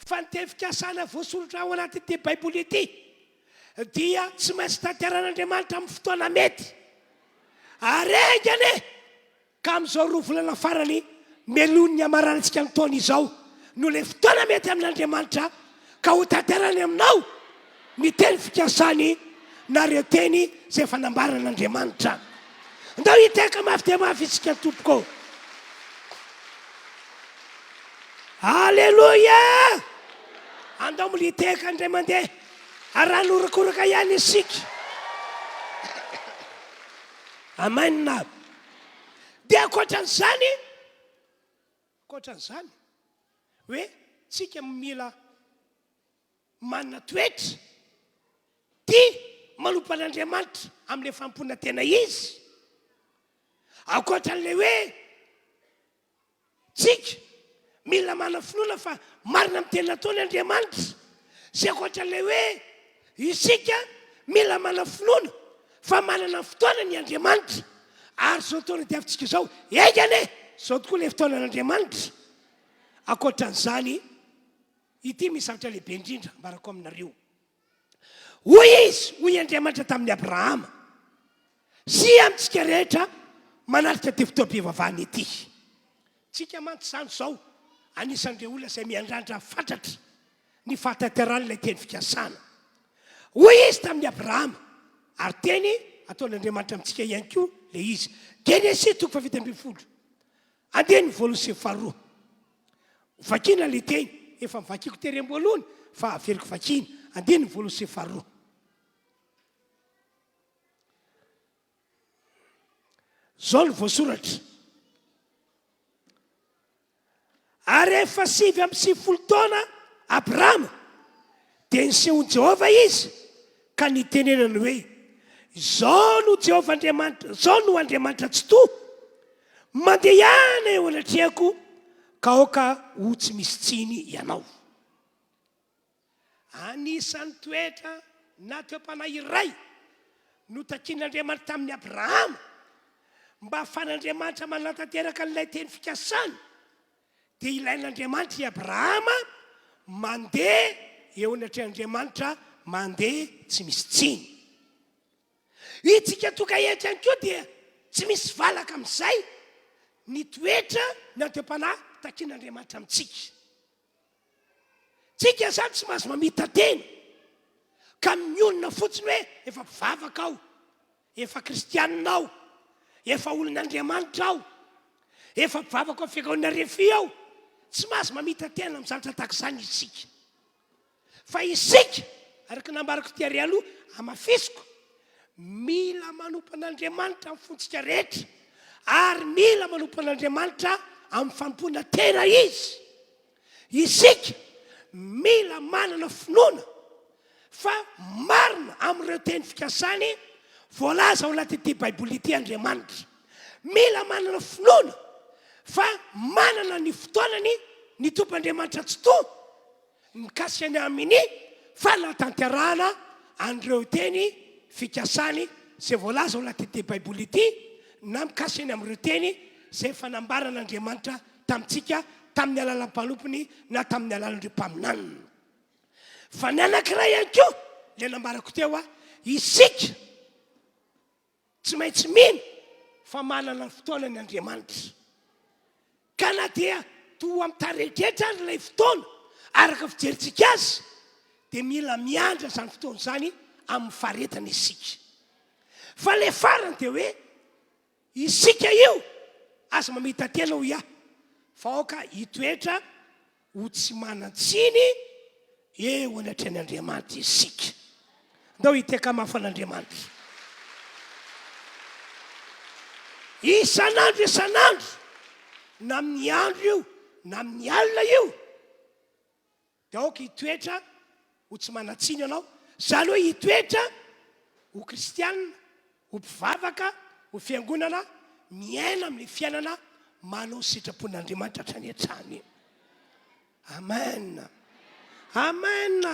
Fa ny teny fikasana voasoratra ao anatin'ity baiboly ity dia tsy maintsy tanteran'Andriamanitra amin'ny fotoana mety. Arengany ka amin'izao roa volana farany melony ny amaranantsika ny taona izao no le fotoana mety amin'Andriamanitra ka ho tanterany aminao ny teny fikasany na reo teny izay fanambaran'Andriamanitra. Ndao hiteka mafy dia mafy isika tompoko. Alleluia! Andao militeka indray mandeha arano orakoraka ihany isika. Amen. Dia ankoatran'izany hoe tsika mila manana toetra tia manompo an'Andriamanitra amin'ilay fampona tena izy. Ankoatran'ilay hoe tsika mila manana finoana fa marina amin'ny teny nataony Andriamanitra, sy ankoatran'ilay hoe isika mila manana finoana fa manana fotoana ny Andriamanitra ary zao taona tiavintsika zao egane zao tokoa le fotoanan'andriamanitra akoatran'izany ity misavatra lehibe indrindra mbarako aminareo hoy izy hoy andriamanitra tamin'ny abrahama sy amintsika rehetra manaritra ty fotoam-pivavahana ity tsika mantsy zany zao anisan'ireo olona izay miandrandra fantatra ny fahataterana ilay teny fikasana hoy izy tamin'ny abrahama ary teny ataon'andriamanitra amintsika ihany koa le izy Genesis 3:20 andeha ny voalohany sy faharoa vakina le teny efa mivakiko terem-boalohany fa averiko vakina andeha ny voalohany sy faharoa zao ny voasoratra ary efa 7 taona Abrahama dia nisehony Jehova izy ka nitenenany hoe zao no Jehova Andriamanitra zao no Andriamanitra tsy to mandeha ihany eo anatrehako ka aoka ho tsy misy tsiny ianao anisan'ny toetra na toepanahy iray no takin'Andriamanitra tamin'ny Abrahama mba ahafan'Andriamanitra manantanteraka n'ilay teny fikasana dia ilain'Andriamanitra i Abrahama mandeha eo anatrehan'Andriamanitra mandeha tsy misy tsiny itsika toka eto ihany koa dia tsy misy valaka amin'izay ny toetra na toepanahy takin'Andriamanitra amintsika tsika zany tsy mahazo mamita tena ka mionona fotsiny hoe efa mpivavaka aho efa kristianina aho efa olon'Andriamanitra aho efa mpivavaka ao fiangonana RHEFI aho tsy mahazo mamita tena amin'ny zavatra tahak'izany isika fa isika araka nambarako ty ary aloha amafisiko mila manompan'Andriamanitra amin'ny fontsika rehetra ary mila manompan'Andriamanitra amin'ny fanompoana tena izy isika mila manana finoana fa marina amin'ireo teny fikasany voalaza ao anaty baiboly ity Andriamanitra mila manana finoana fa manana ny fotoanany ny tompon'Andriamanitra tsy to mikasika ny amin'ny fanatanterahana an'ireo teny fikasany izay voalaza ao anaty baiboly ity na mikasika ny amin'ireo teny izay fanambaran'Andriamanitra tamintsika tamin'ny alalan'ny mpanompony na tamin'ny alalan'ireo mpaminanina fa ny anankiray ihany koa le nambarako teo isika tsy maintsy mino fa manana ny fotoanany Andriamanitra ka na dia toa amin'ny tarehitrehitra ary ilay fotoana araka fijeritsika azy dia mila miandra zany fotoana zany amin'ny faharetana isika fa le farany dia hoe isika io azo mamita tena ho ia fa aoka hitoetra ho tsy manan-tsiny eo anatrehan'Andriamanitra isika ndao hiteka mafan'Andriamanitra isan'andro na amin'ny andro io na amin'ny alina io dia aoka hitoetra ho tsy manan-tsiny ianao zany hoe hitoetra ho kristianina ho mpivavaka ho fiangonana miaina amin'ny fiainana manao sitrapon'Andriamanitra hatrany hatrany amen amen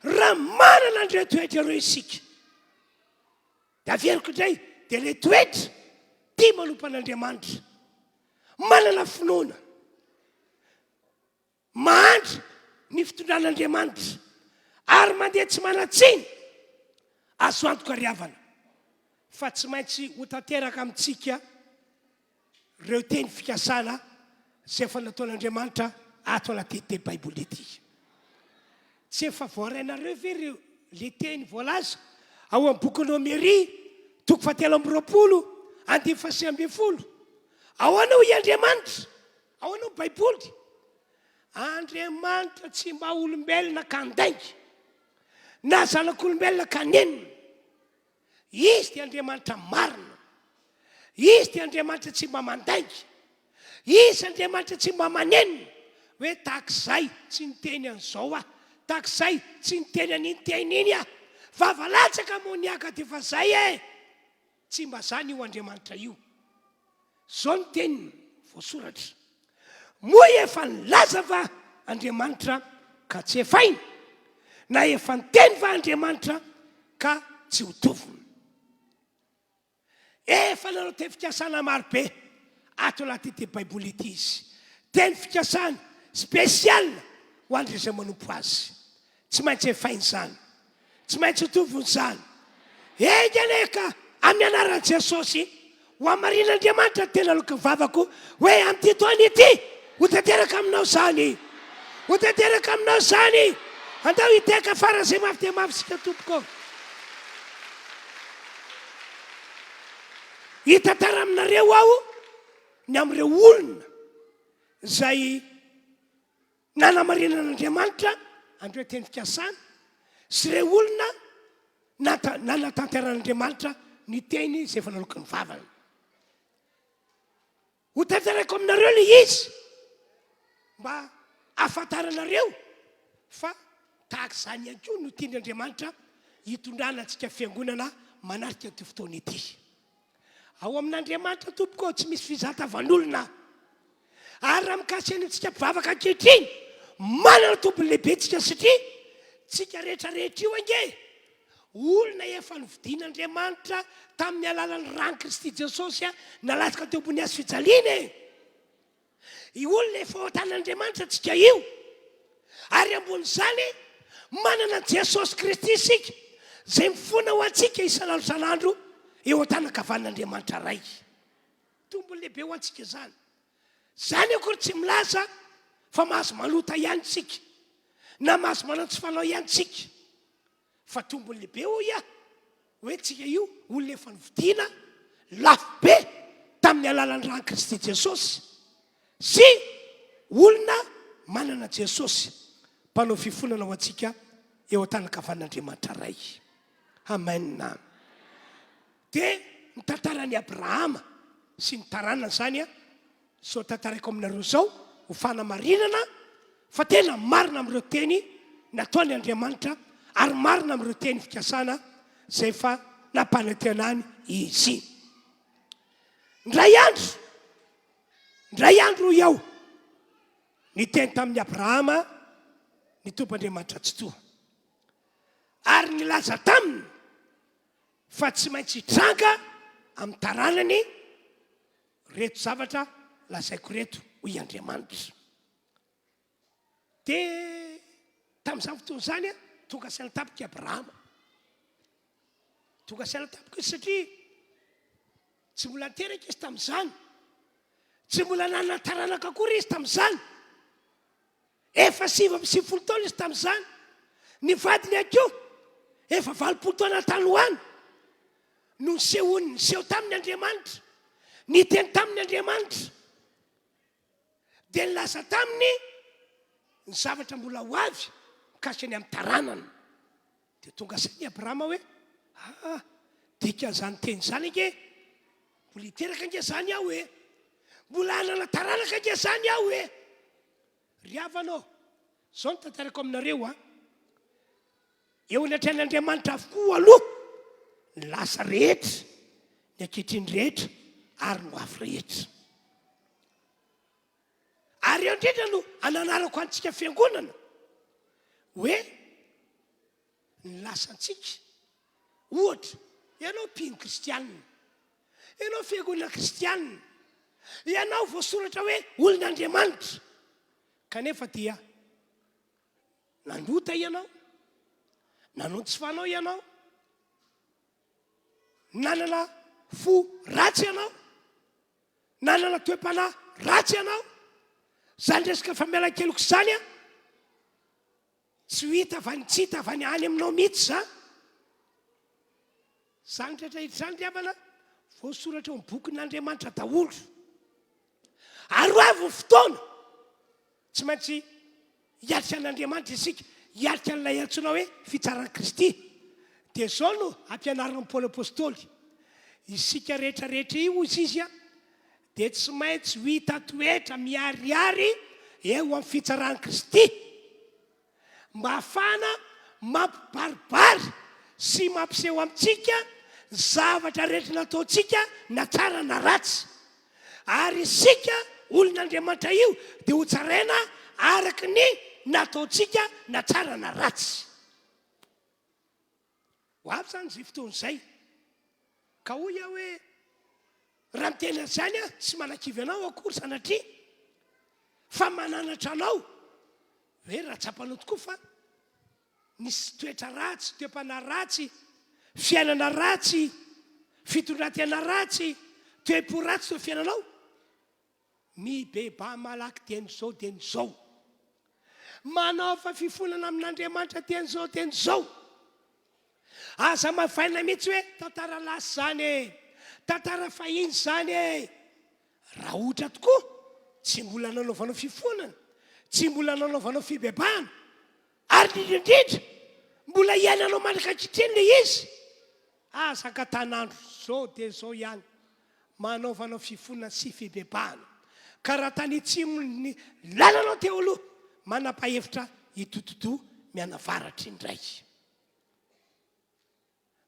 raha manana andreo toetra ireo isika dia averiko indray dia le toetra tia manompan'Andriamanitra manana finoana mahandra ny fitondran'Andriamanitra ary mandeha tsy manan-tsiny azo antoka riavana fa tsy maintsy ho tanteraka amintsika ireo teny fikasana izay efa nataon'Andriamanitra ato anaty baiboly ity tsy efa voarainareo ve reo le teny voalaza ao amin'ny boky Nomeria 3:20 ahoana i Andriamanitra ahoana baiboly Andriamanitra tsy mba olombelona ka andaingy na zanak'olombelona ka nenina izy dia Andriamanitra marina izy dia Andriamanitra tsy mba mandaingy izy Andriamanitra tsy mba manenina hoe tahak'izay tsy niteny an'izao tahak'izay tsy niteny an'iny teny iny vavalatsaka moa niaka dia fa zay tsy mba zany io Andriamanitra io zao ny teniny voasoratra moa efa nilaza va Andriamanitra ka tsy efaina na efa niteny va Andriamanitra ka tsy ho tovina efa nanao teny fikasana marobe ato anaty ty baiboly ity izy teny fikasana spesialna ho andry izay manompo azy tsy maintsy efainy zany tsy maintsy tovony zany eganeka amin'ny anaran'i Jesosy ho amarin'Andriamanitra tena loka vavako hoe amin'ity taona ity ho tanteraka aminao zany ho tanteraka aminao zany andao hiteka fara zay mafy dia mafy sika tompoko hitantara aminareo aho ny amin'ireo olona zay nanamarinan'Andriamanitra andreo teny fikasana sy ireo olona nanatanteran'Andriamanitra ny teny izay efa naloka ny vavany ho tantarako aminareo le izy mba afantaranareo fa tahaka izany ihany koa no tian'Andriamanitra hitondrana antsika fiangonana manarika ty fotoana ity ao amin'Andriamanitra tompoko tsy misy fizatavan'olona ary raha mikasy antsika mpivavaka ankehitriny manana tompony lehibe tsika satria tsika rehetrarehetra io ange olona efa novidian'Andriamanitra tamin'ny alalan'ny rany Kristy Jesosy nalatsaka teo ambony azy fijaliana i olona efa ao tan'Andriamanitra tsika io ary ambon'izany manana Jesosy Kristy isika zay mifona ho antsika isan'andro isan'andro eo an-tanakavan'Andriamanitra ray tombony lehibe ho antsika zany zany akory tsy milaza fa mahazo malota ihany tsika na mahazo manantsy fanao ihany tsika fa tombony lehibe ho ia hoe tsika io olona efa novidiana lafo be tamin'ny alalan'ny rany Kristy Jesosy sy olona manana Jesosy mpanao fifonana ho antsika eo an-tanakavan'Andriamanitra ray amen dia ny tantaran'i Abrahama sy ny taranany zany so tantarako aminareo zao ho fanamarinana fa tena marina amin'ireo teny nataony Andriamanitra ary marina amin'ireo teny fikasana zay fa nampanantenany izy ndray andro iaho ny teny tamin'ny Abrahama ny tomp'Andriamanitra tsy toa ary nilaza taminy fa tsy maintsy hitranga amin'ny taranany reto zavatra lazaiko reto ho i Andriamanitra dia tamin'izany fotoana zany tonga saina tapoka i Abrahama tonga saina tapoka izy satria tsy mbola niteraka izy tamin'izany tsy mbola nanana taranaka akory izy tamin'izany efa 7 taona izy tamin'izany ny vadiny akeo efa 20 taona tany hoany no niseho tamin'ny Andriamanitra ny teny tamin'ny Andriamanitra dia nilaza taminy ny zavatra mbola ho avy mikasiny amin'ny taranany dia tonga sainy Abrahama hoe dika zany teny zany ange mbola hiteraka ange zany aho hoe mbola hanana taranaka ange zany aho hoe ry havanao zao ny tantarako aminareo eo ny atrehan'Andriamanitra avokoa aloha ny lasa rehetra ny ankehitriny rehetra ary no avy rehetra ary eo indrindra no ananarako antsika fiangonana hoe ny lasantsika ohatra ianao mpino kristianina ianao fiangonana kristianina ianao voasoratra hoe olon'Andriamanitra kanefa dia nandota ianao nanontsy fanao ianao nanana fo ratsy ianao nanana toe-panahy ratsy ianao zany resaka famelan-keloko zany tsy tsy hita avany any aminao mihitsy zany rehetra zany riavana voasoratra eo bokin'Andriamanitra daholo ary ho avy ny fotoana tsy maintsy hiatrika an'Andriamanitra isika hiatrika an'ilay antsoina hoe fitsaran'i Kristy dia zao no ampianarana Paoly apôstôly isika rehetrarehetra io izy dia tsy maintsy ho hita toetra miharihary eo amin'ny fitsaran'i Kristy mba hafana mampibaribary sy mampiseho amintsika zavatra rehetra nataontsika na tsara na ratsy ary isika olon'Andriamanitra io dia ho tsaraina araka ny nataontsika na tsara na ratsy ho avy zany zay fotoana izay ka hoy aho hoe raha mitena zany a tsy manakivy anao akory sanatria fa mananatra anao hoe raha tsapanao tokoa fa nisy toetra ratsy, toepana ratsy, fiainana ratsy, fitondratena ratsy, toepo ratsy teo fiainanao, mibeba malaky ten'izao ten'izao. Manao fa fifonana amin'Andriamanitra ten'izao. Aza mahafaina mihitsy hoe tantara lasy zany e, tantara fahiny zany e. Raha ohatra tokoa tsy mbola nanaovanao fifonana, tsy mbola nanaovanao fibebahana, ary indrindra mbola iainanao mandraka ankitriny le izy, aza ka tanandro zao dia zao ihany manaovanao fifonana sy fibebahana. Ka raha tany tsimony lalanao teo aloha manapa-hevitra hitototo mianavaratra indray,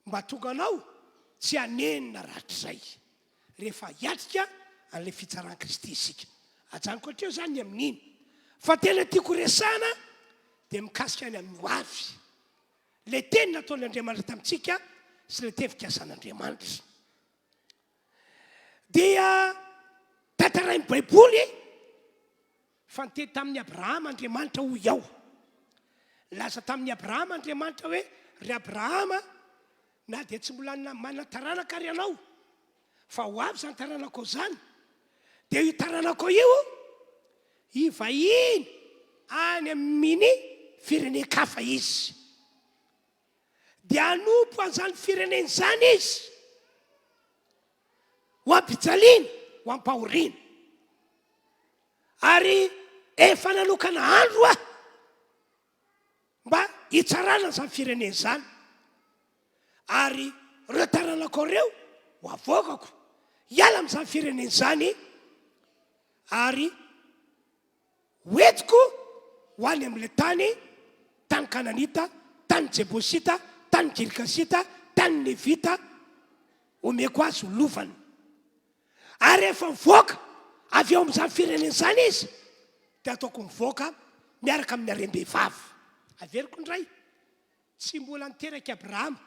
mba tonga anao tsy hanenina rahatrizay rehefa hiatrika an'ilay fitsaran Kristy isika. Ajanoko hatreo zany amin'iny fa tena tiako resana dia mikasika any amin'ny hoavy le teny nataon'Andriamanitra tamintsika sy le tevi-kasan'Andriamanitra. Dia tantarain'ny Baiboly fantety tamin'ny Abrahama Andriamanitra ho iaho. Laza tamin'ny Abrahama Andriamanitra hoe ry Abrahama, na dia tsy mbola mana-taranaka ary ianao fa ho avy zany taranako zany, dia io taranako io ivahiny any amin'ny firenen-kafa izy, dia anompo an'izany fireneny zany izy ho ampijaliana, ho ampahoriana. Ary efa nanokana andro mba hitsarana izany fireneny zany, ary reo taranako reo ho avokako hiala amin'izany fireneny zany, ary hoentiko ho any amin'ilay tany Kananita, tany Jebosita, tany Girikasita, tany Levita, omeko azy ho lovany. Ary efa mivoaka avy eo amin'izany fireneny zany izy dia ataoko mivoaka miaraka amin'ny harem-behivavy. Averiko indray, tsy mbola niteraka Abrahama,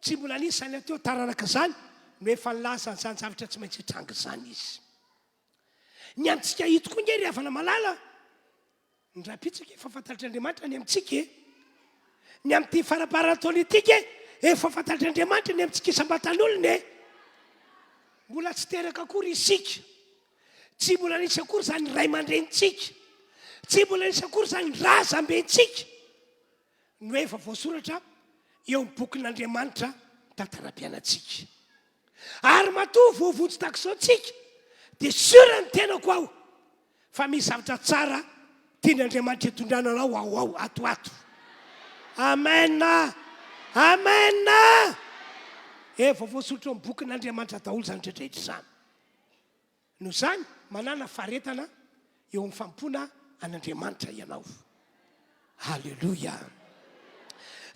tsy mbola nisy zany ateo taranaka zany no efa nilaza an'izany zavatra tsy maintsy hitranga zany izy. Ny amintsika hito koa nge ry havana malala, ny rapitsika efa fantaritr'Andriamanitra ny amintsika, ny amin'ity faraparan-taona itika efa fantaritr'Andriamanitra ny amintsika isam-batan'olona. Mbola tsy teraka akory isika, tsy mbola nisy akory zany ray aman-drenitsika, tsy mbola nisy akory zany razam-bentsika no efa voasoratra eo amin'ny bokin'Andriamanitra tantaram-piainatsika. Ary matoa voavonjy tak'izao tsika dia sura ny tenako aho fa misy zavatra tsara tian'Andriamanitra hitondrana anao ao atoato. Amen, amen. Efa voasoratra eo amin'ny bokin'Andriamanitra daholo zany rehetrarehetra zany. No zany manana faharetana eo amin'ny fampona an'Andriamanitra ianao. Halleluja.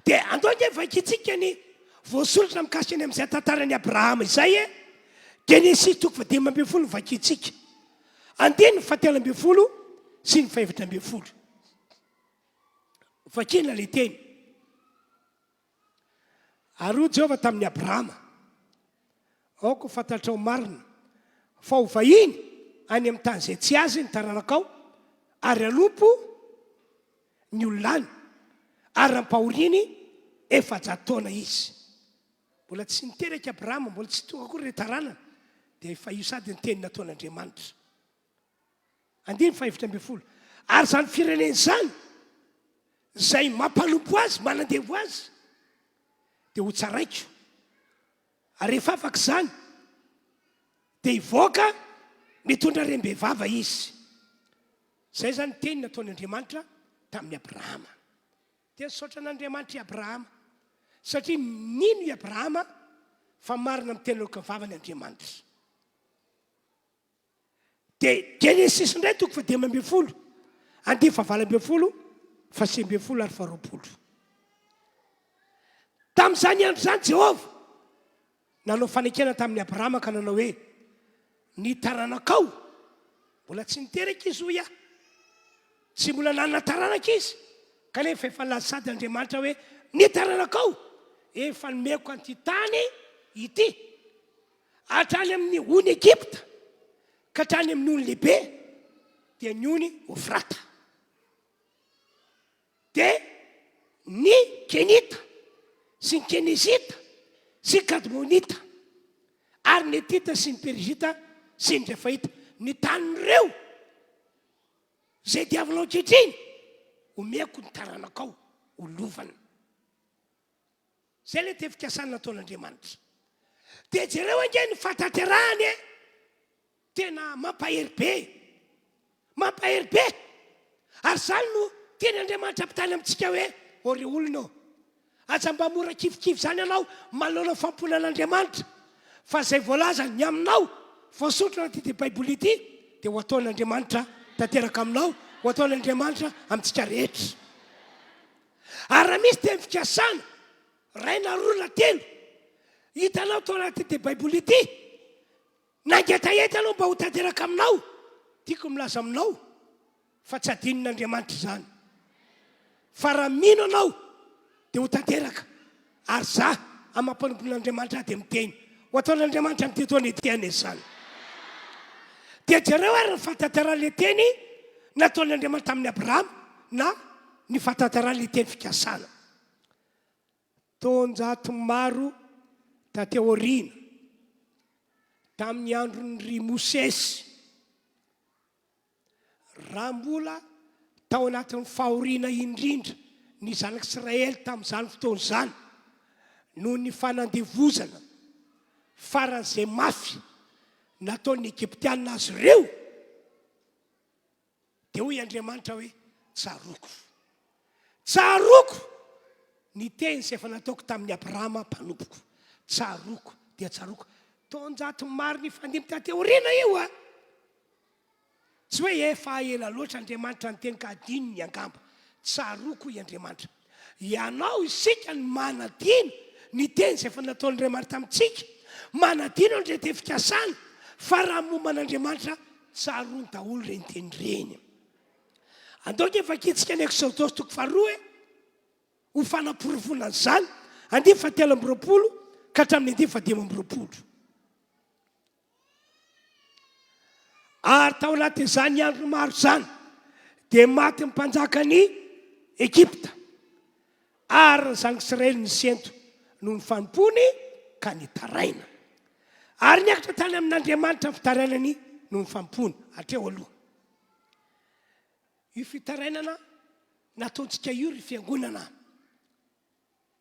Dia andao nge vakitsika ny voasoratra mikasika any amin'izay tantaran'ny Abrahama izay e. Genesis 15 vakitsika, 17 sy ny 18. Vakina le teny. Ary Jehova tamin'ny Abrahama, aoko fantatrao marina fa ho vahiny any amin'ny tany izay tsy azy ny taranakao, ary anompo ny olonany, ary ampahoriany efa-jato taona izy. Mbola tsy niteraka Abrahama, mbola tsy tonga akory le taranana, dia efa io sady ny teny nataon'Andriamanitra. 17. Ary zany fireneny zany zay mampanompo azy, manandevo azy, dia ho tsaraiko. Ary rehefa afaka zany dia hivoaka mitondra harem-behivava izy. Zay zany teny nataon'Andriamanitra tamin'ny Abrahama. Dia nisaotra n'Andriamanitra i Abrahama, satria nino i Abrahama fa marina amin'ny teny lokavavany Andriamanitra. Dia Genesis indray 15, 20, 20 ary 20. Tamin'izany andro zany Jehova nanao fanekena tamin'ny Abrahama ka nanao hoe ny taranakao, mbola tsy niteraka izy ho ia, tsy mbola nanana taranaka izy, kanefa efa laza sady Andriamanitra hoe ny taranakao efa nomeko an'ity tany ity, hatrany amin'ny ony Ekipta ka hatrany amin'ny ony lehibe dia ny ony Ofrata. Dia ny Kenita sy ny Kenizita sy ny Kadmonita ary ny Etita sy ny Perizita sy ny Refaita, ny tanyreo zay diavinao ankehitriny omeko ny taranakao ho lovana. Zay le tefikasana nataon'Andriamanitra. Dia jereo ange ny fataterahany tena mampahery be ary zany no teny Andriamanitra ampitany amintsika hoe ore olona aza mba mora kifikivy zany ianao manolona famponan'Andriamanitra fa zay voalaza ny aminao voasotro anaty ity baiboly ity dia ho ataon'Andriamanitra tanteraka aminao, ho ataon'Andriamanitra amintsika rehetra. Ary raha misy teny fikasana ray na roa na telo hitanao tao anaty ity baiboly ity nangetaheta anao mba ho tanteraka aminao, tiako milaza aminao fa tsy adinon'Andriamanitra zany. Fa raha mino anao dia ho tanteraka ary za amin'ny mampanompon'Andriamanitra dia miteny ho ataon'Andriamanitra amin'ity taona etiany zany. Dia jereo ary ny fatateran'le teny nataon'Andriamanitra tamin'ny Abrahama na ny fatateran'le teny fikasana. Taonjato maro tateo aoriana tamin'ny andron'ny Mosesy, raha mbola tao anatin'ny fahoriana indrindra ny zanak'Israely tamin'izany fotoana zany noho ny fanandevozana faran'izay mafy nataon'ny Egyptianina azy ireo, dia hoy Andriamanitra hoe tsaroko ny teny izay efa nataoko tamin'ny Abrahama mpanompoko. Tsaroko dia tsaroko. Taonjato maro ny fandimy tateo aoriana io a. Tsy hoe efa ela loatra Andriamanitra ny teny ka adinony angamba. Tsaroko i Andriamanitra. Ianao isika ny manadino ny teny izay efa nataon'Andriamanitra amintsika, manadino andre teny fikasana, fa raha momban'Andriamanitra tsaroany daholo reny teny reny. Andaoka efa kitsika ny Exodosy toko faharoa ho fanaporovonana zany 17 ka hatramin'ny 15. Ary tao anatin'izany andro maro zany dia maty ny mpanjakany Ekipta ary ny zanak'Israely ny sento noho ny fanompony ka nitaraina. Ary niakatra tany amin'Andriamanitra ny fitarainany noho ny fanompony hatreo aloha. Io fitarainana nataontsika io ry fiangonana.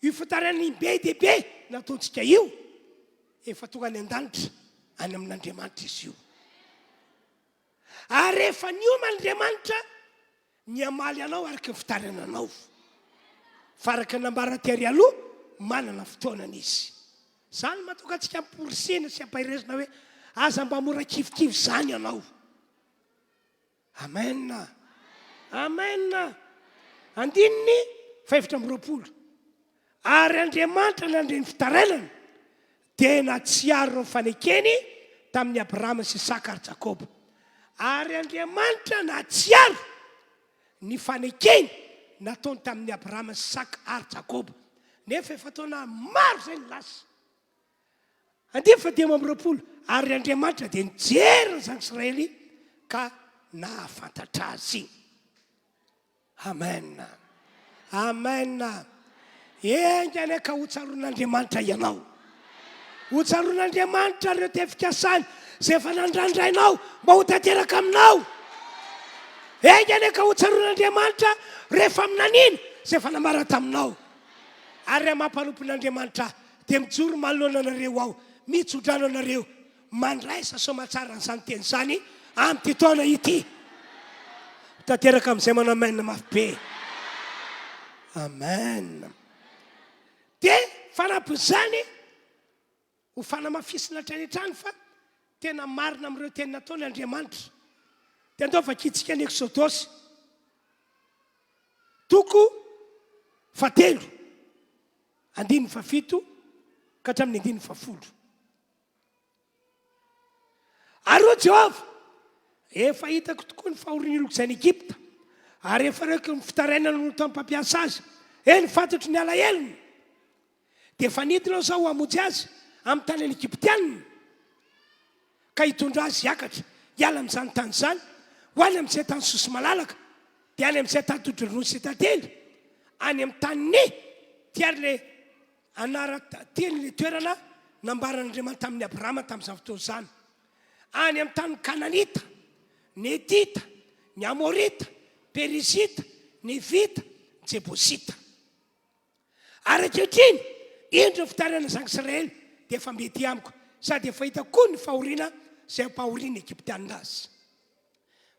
Io fitarainana be dia be nataontsika io efa tonga ny an-danitra any amin'Andriamanitra izy io. Ary rehefa nioman'Andriamanitra ny amaly anao araka ny fitarainanao. Fa araka nambara tery aloha manana fotoanana izy. Zany mahatonga antsika amporisena sy ampahirezana hoe aza mba mora kifikivy zany ianao. Amen. Amen. 20. Ary Andriamanitra nandre ny fitarainana dia natsiaro ny fanekeny tamin'ny Abrahama sy Isaka ary Jakoba. Ary Andriamanitra natsiaro ny fanekeny nataony tamin'ny Abrahama sy Isaka ary Jakoba. Nefa efa taona maro zay ny lasa. 20. Ary Andriamanitra dia nijery ny zanak'Israely ka nahafantatra azy. Amen. Amen. Engany ka ho tsaroan'Andriamanitra ianao. Ho tsaroan'Andriamanitra ireo teny fikasana izay efa nandrandrainao mba ho tanteraka aminao. Engany ka ho tsaroan'Andriamanitra rehefa aminan'iny izay efa namara taminao. Ary mampanompon'Andriamanitra dia mijoro manoloana anareo ao, mitsodrano anareo mandraisa somatsara n'izany teny zany amin'ity taona ity. Tanteraka amin'izay manao amen mafy be. Amen. Dia fanampy zany ho fanamafisina hatrany fa tena marina amin'ireo teny nataony Andriamanitra. Dia andao vakitsika ny Exodosy toko 7 17 ka hatramin'ny 10. Ary o Jehova, efa hitako tokoa ny fahorian'oloko izay ny Egypta, ary efa reko ny fitarainana no tao mpampiasa azy, ny fantatro ny alahelyny. Dia efa nidinao zao hamonjy azy amin'ny tany any Egyptianina, ka hitondra azy iakatra hiala amin'izany tany zany ho any amin'izay tany sosy malalaka dia any amin'izay tany todronono sy tately any amin'ny tanyny tiary le anara-teny le toerana nambaran'Andriamanitra tamin'ny Abrahama tamin'izany fotoana izany any amin'ny tany Kananita, ny Etita, ny Amorita, Perizita, ny Vita, Jebosita. Ary ankehitriny indro fitarana zanaka Israely dia efa mety amiko sady efa hita koa ny fahoriana izay ampahoriana Egyptianina azy.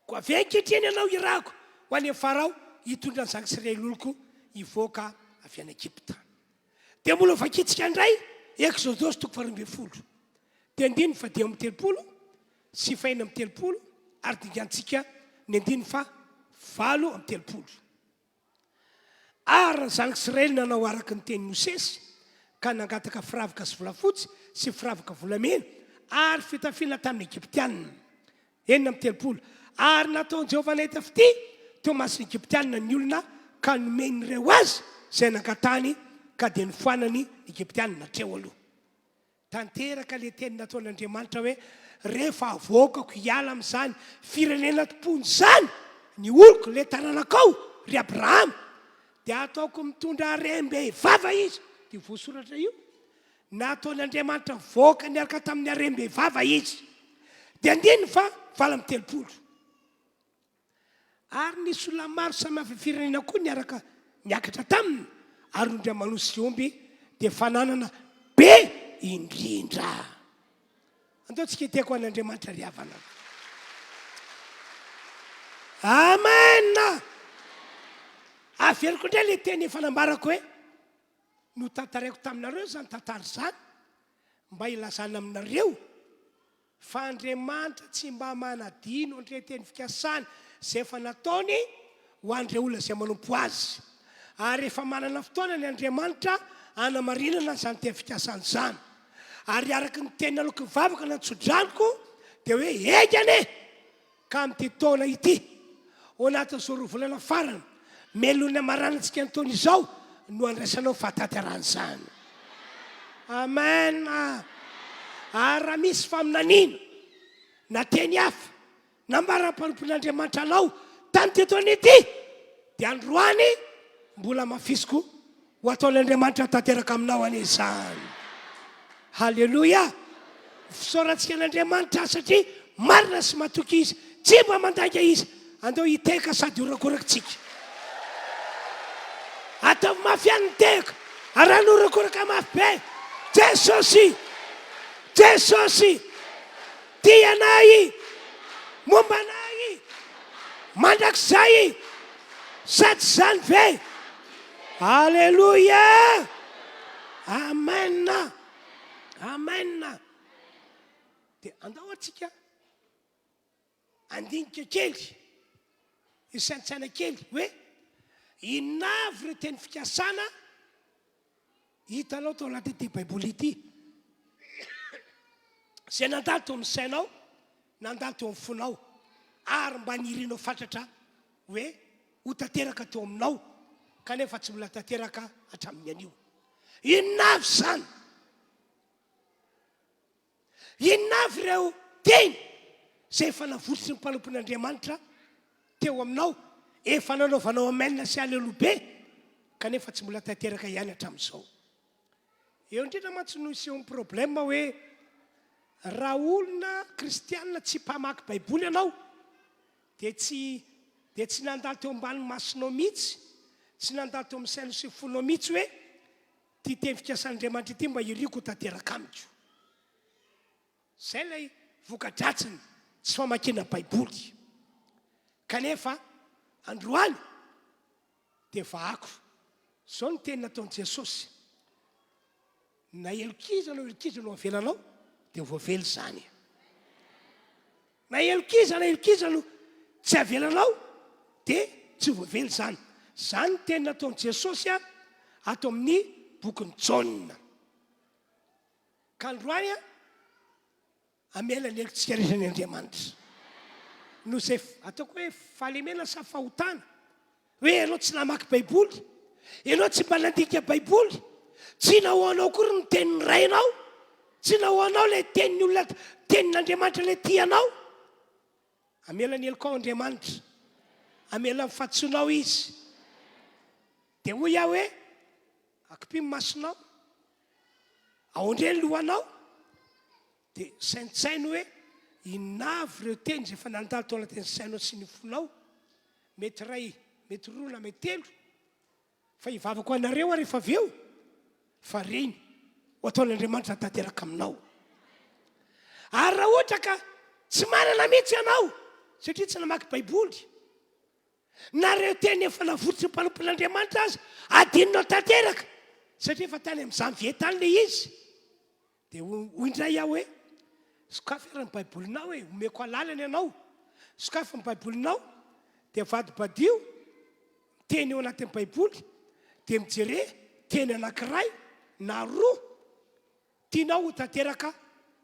Koa avy ankehitriny ianao irako ho any Farao hitondra ny zanaka Israely oloko hivoaka avy any Egypta. Dia mbola vakitsika indray Exodosy 12 dia andiny fa 10 sy faina amin'ny 30 ary dingantsika ny andiny fa 7 ary ny zanaka Israely nanao araka ny teny Mosesy ka nangataka firavaka sy volafotsy sy firavaka volamena ary fitafiana tamin'ny Egyptianina 30 ary nataony Jehovah nahita fity teo masiny Egyptianina ny olona ka nomeny ireo azy izay nangatany ka dia nifoanany Egyptianina treo aloha. Tanteraka le teny nataon'Andriamanitra hoe rehefa avoakako hiala amin'izany firenena tompony izany ny oloko le tanànakao ry Abrahama dia ataoko mitondra rembe vava izy. Dia voasoratra io nataon'Andriamanitra voaka niaraka tamin'ny arembe vava izy dia andiny fa 30 ary nisy olona maro samihafa firenena koa niaraka niakatra taminy ary ondra manosy omby dia fananana be indrindra. Andaontsika hiteko an'Andriamanitra ry havana. Amen. Averiko indray le teny efa nambarako hoe no tantaraiko taminareo zany tantara zany mba ilazana aminareo fa Andriamanitra tsy mba manadino andre teny fikasany izay efa nataony ho andreo olona izay manompo azy ary efa manana fotoana ny Andriamanitra hanamarinana izany teny fikasany izany ary araka ny teny naloko vavaka natsodraniko dia hoe egany ka amin'ity taona ity ho anatin'izao 2 volana farany melona maranantsika ny taona izao no andraisanao fahatanterana izany. Amen. Ary raha misy faminaniana na teny hafa nambaram-panompon'Andriamanitra anao tany ty taona ity dia androany mbola mafisiko ho ataon'Andriamanitra tanteraka aminao an'izany. Halleluja. Fisaorantsika an'Andriamanitra satria marina sy matoky izy tsy mba mandanga izy andao hiteka sady horakorakatsika ataovy mafy ihany ny teka ary anorakoraka mafy be. Jesosy Jesosy tia anay momba anay mandrakizay sady zany ve. Halleluja. Amen. Amen. Dia andao atsika andinika kely isaintsaina kely hoe inavy re teny fikasana hitanao tao anaty baiboly ity izay nandalo teo amin'ny sainao nandalo teo amin'ny fonao ary mba nirinao fatratra hoe ho tanteraka teo aminao kanefa tsy mbola tanteraka hatramin'ny anio. Inavy zany inavy ireo teny izay efa navotry ny mpanompon'Andriamanitra teo aminao efa nanaovanao amen sy alelobe kanefa tsy mbola tanteraka ihany hatramin'izao. Eo indrindra mantsy no iseho problème hoe raha olona kristianina tsy mpamaky baiboly ianao dia tsy nandalo teo ambany masonao mihitsy tsy nandalo teo amin'ny saina sy fonao mihitsy hoe ty teny fikasan'Andriamanitra ity mba iriko tanteraka amiko. Zay lay voka-dratsiny tsy famakina baiboly kanefa androany dia vahako zao ny teny nataon'i Jesosy na elokizanao elokizanao avelanao dia voavely zany. Na elokizanao tsy avelanao dia tsy voavely zany. Zany teny nataon'i Jesosy ato amin'ny bokin'ny Jaona. Ka androany amela ny elontsika rehetra Andriamanitra no izay ataoko hoe fahalemena sa fahotana hoe ianao tsy namaky baiboly ianao tsy mba nandika baiboly tsy nahoanao kory ny tenin'ny rainao tsy nahoanao le tenin'ny olona tenina an'Andriamanitra le tianao, amela ny elokao Andriamanitra, amela ny fahatsoanao izy. Dia hoy aho hoe akipimo masonao, aondre ny lohanao, dia saintsaino hoe inavy ireo teny zay efa nandalo tao anatin'ny sainao sy ny fonao, mety ray, mety roa na mety telo, fa hivavako anareo rehefa avy eo, fa reny ho ataon'Andriamanitra tanteraka aminao. Ary raha ohatra ka tsy manana mihitsy ianao, satria tsy namaky baiboly, na reo teny efa navototra ny mpanompon'Andriamanitra azy, adinonao tanteraka, satria efa tany amin'ny janvier tany le izy. Dia hoy indray aho hoe sokafa ara ny baibolinao hoe omeko alalana ianao, sokafa ny baibolinao, dia vadibadio teny eo anatin'ny baiboly, dia mijere teny anankiray na roa tianao ho tanteraka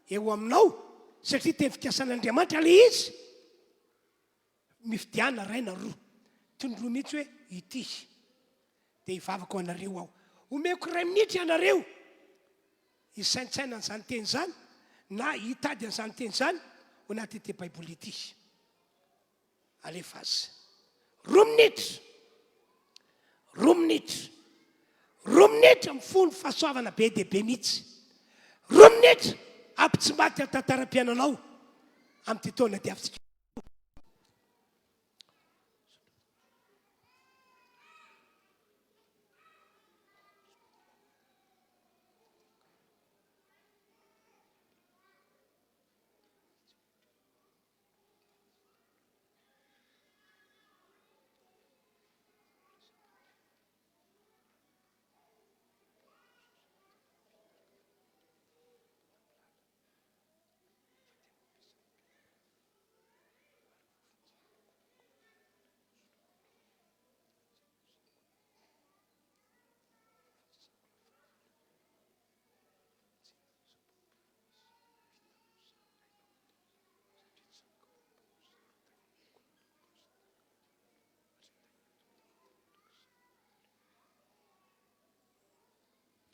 eo aminao, satria teny fikasan'Andriamanitra le izy. Mifidiana ray na roa, tondroa mihitsy hoe ity. Dia hivavako anareo aho, omeko ray minitra ianareo hisaintsaina an'izany teny zany, na hitady an'izany teny zany ho anaty ity baiboly ity. Alefa azy. Roa minitra mifono fahasoavana be dia be mihitsy. Roa minitra ampitsimaty ny tantaram-piainanao amin'ity taona diavintsika.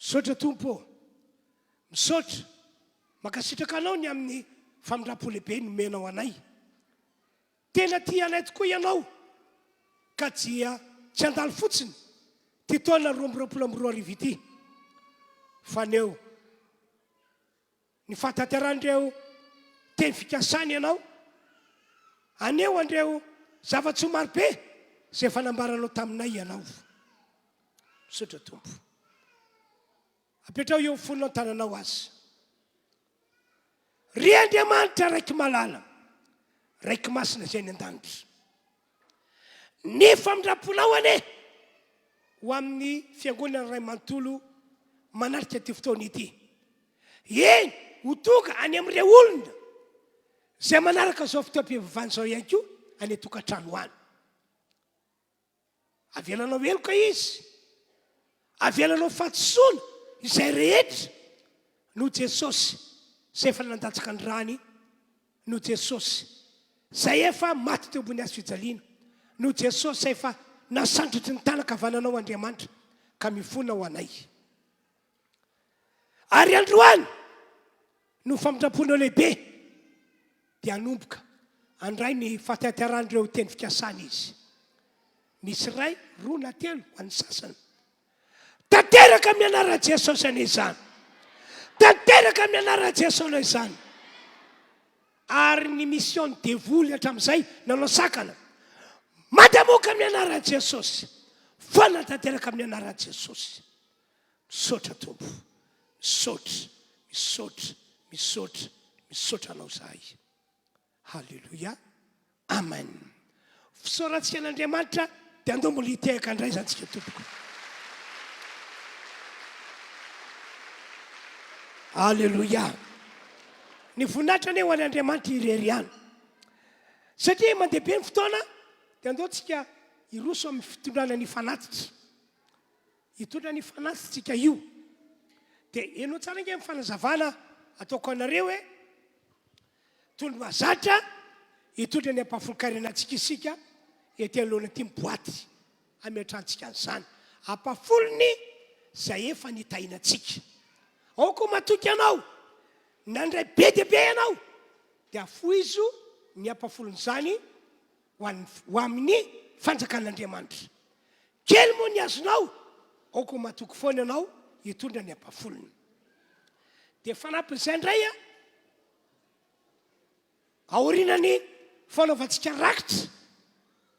Misaotra tompo, misaotra, makasitraka anao ny amin'ny famindram-po lehibe nomenao anay. Tena tia anay tokoa ianao, ka dia tsy andalo fotsiny ty taona 2024 ity. Fa neo ny fahatanteran'ireo teny fikasany ianao, aneo andreo zava-tsy maro be zay fanambaranao taminay ianao. Misaotra tompo. Apetrao eo fononao tananao azy. Ry Andriamanitra raiky malala, raiky masina zay ny an-danitra. Ny famindram-ponao ane ho amin'ny fiangonana ray manontolo manarika ty fotoana ity. Eny ho tonga any amin'ireo olona zay manaraka zao fotoam-pivavahana zao ihany koa any tokantrano any. Avelanao eloka izy, avelanao fatsoana izay rehetra no Jesosy zay efa nandatsaka ny rany, no Jesosy zay efa maty teo ambony hazo fijaliana, no Jesosy zay efa nasandritry ny tanakavananao Andriamanitra ka mifona ho anay. Ary androany no famindram-ponao lehibe dia hanomboka andray ny fahatanteran'ireo teny fikasana izy. Misy ray, roa na telo ho an'ny sasany. Tanteraka amin'ny anarana Jesosy ane izany. Tanteraka amin'ny anarana Jesosy izany. Ary ny mission devoly hatramin'izay nanao sakana. Madamoka amin'ny anarana Jesosy. Fana tanteraka amin'ny anarana Jesosy. Misaotra tompo. Misaotra, misaotra, misaotra, misaotra anao zahay. Halleluja. Amen. Fisaorantsika an'Andriamanitra dia andombo litehaka andray zantsika tompoko. Halleluja. Ny voninahitra ane ho an'Andriamanitra ireriana. Satria mandeha be ny fotoana dia andaontsika iroso amin'ny fitondrana ny fanatitra. Hitondra ny fanatitsika io. Dia enao tsara nge amin'ny fanazavana ataoko anareo hoe tony mahazatra hitondra ny ampahafolo-karenantsika isika ety anoloana ty miboaty ametrantsika an'izany. Ampafolony zay efa nitahinantsika. Ao koa matoky anao, nandray be dia be ianao, dia afoizo ny ampafolony zany ho amin'ny fanjakan'Andriamanitra. Kely moa ny azonao, aoko matoky foana ianao hitondra ny ampafolony. Dia fanampin'izay indray aorinany fanaovantsika rakitra,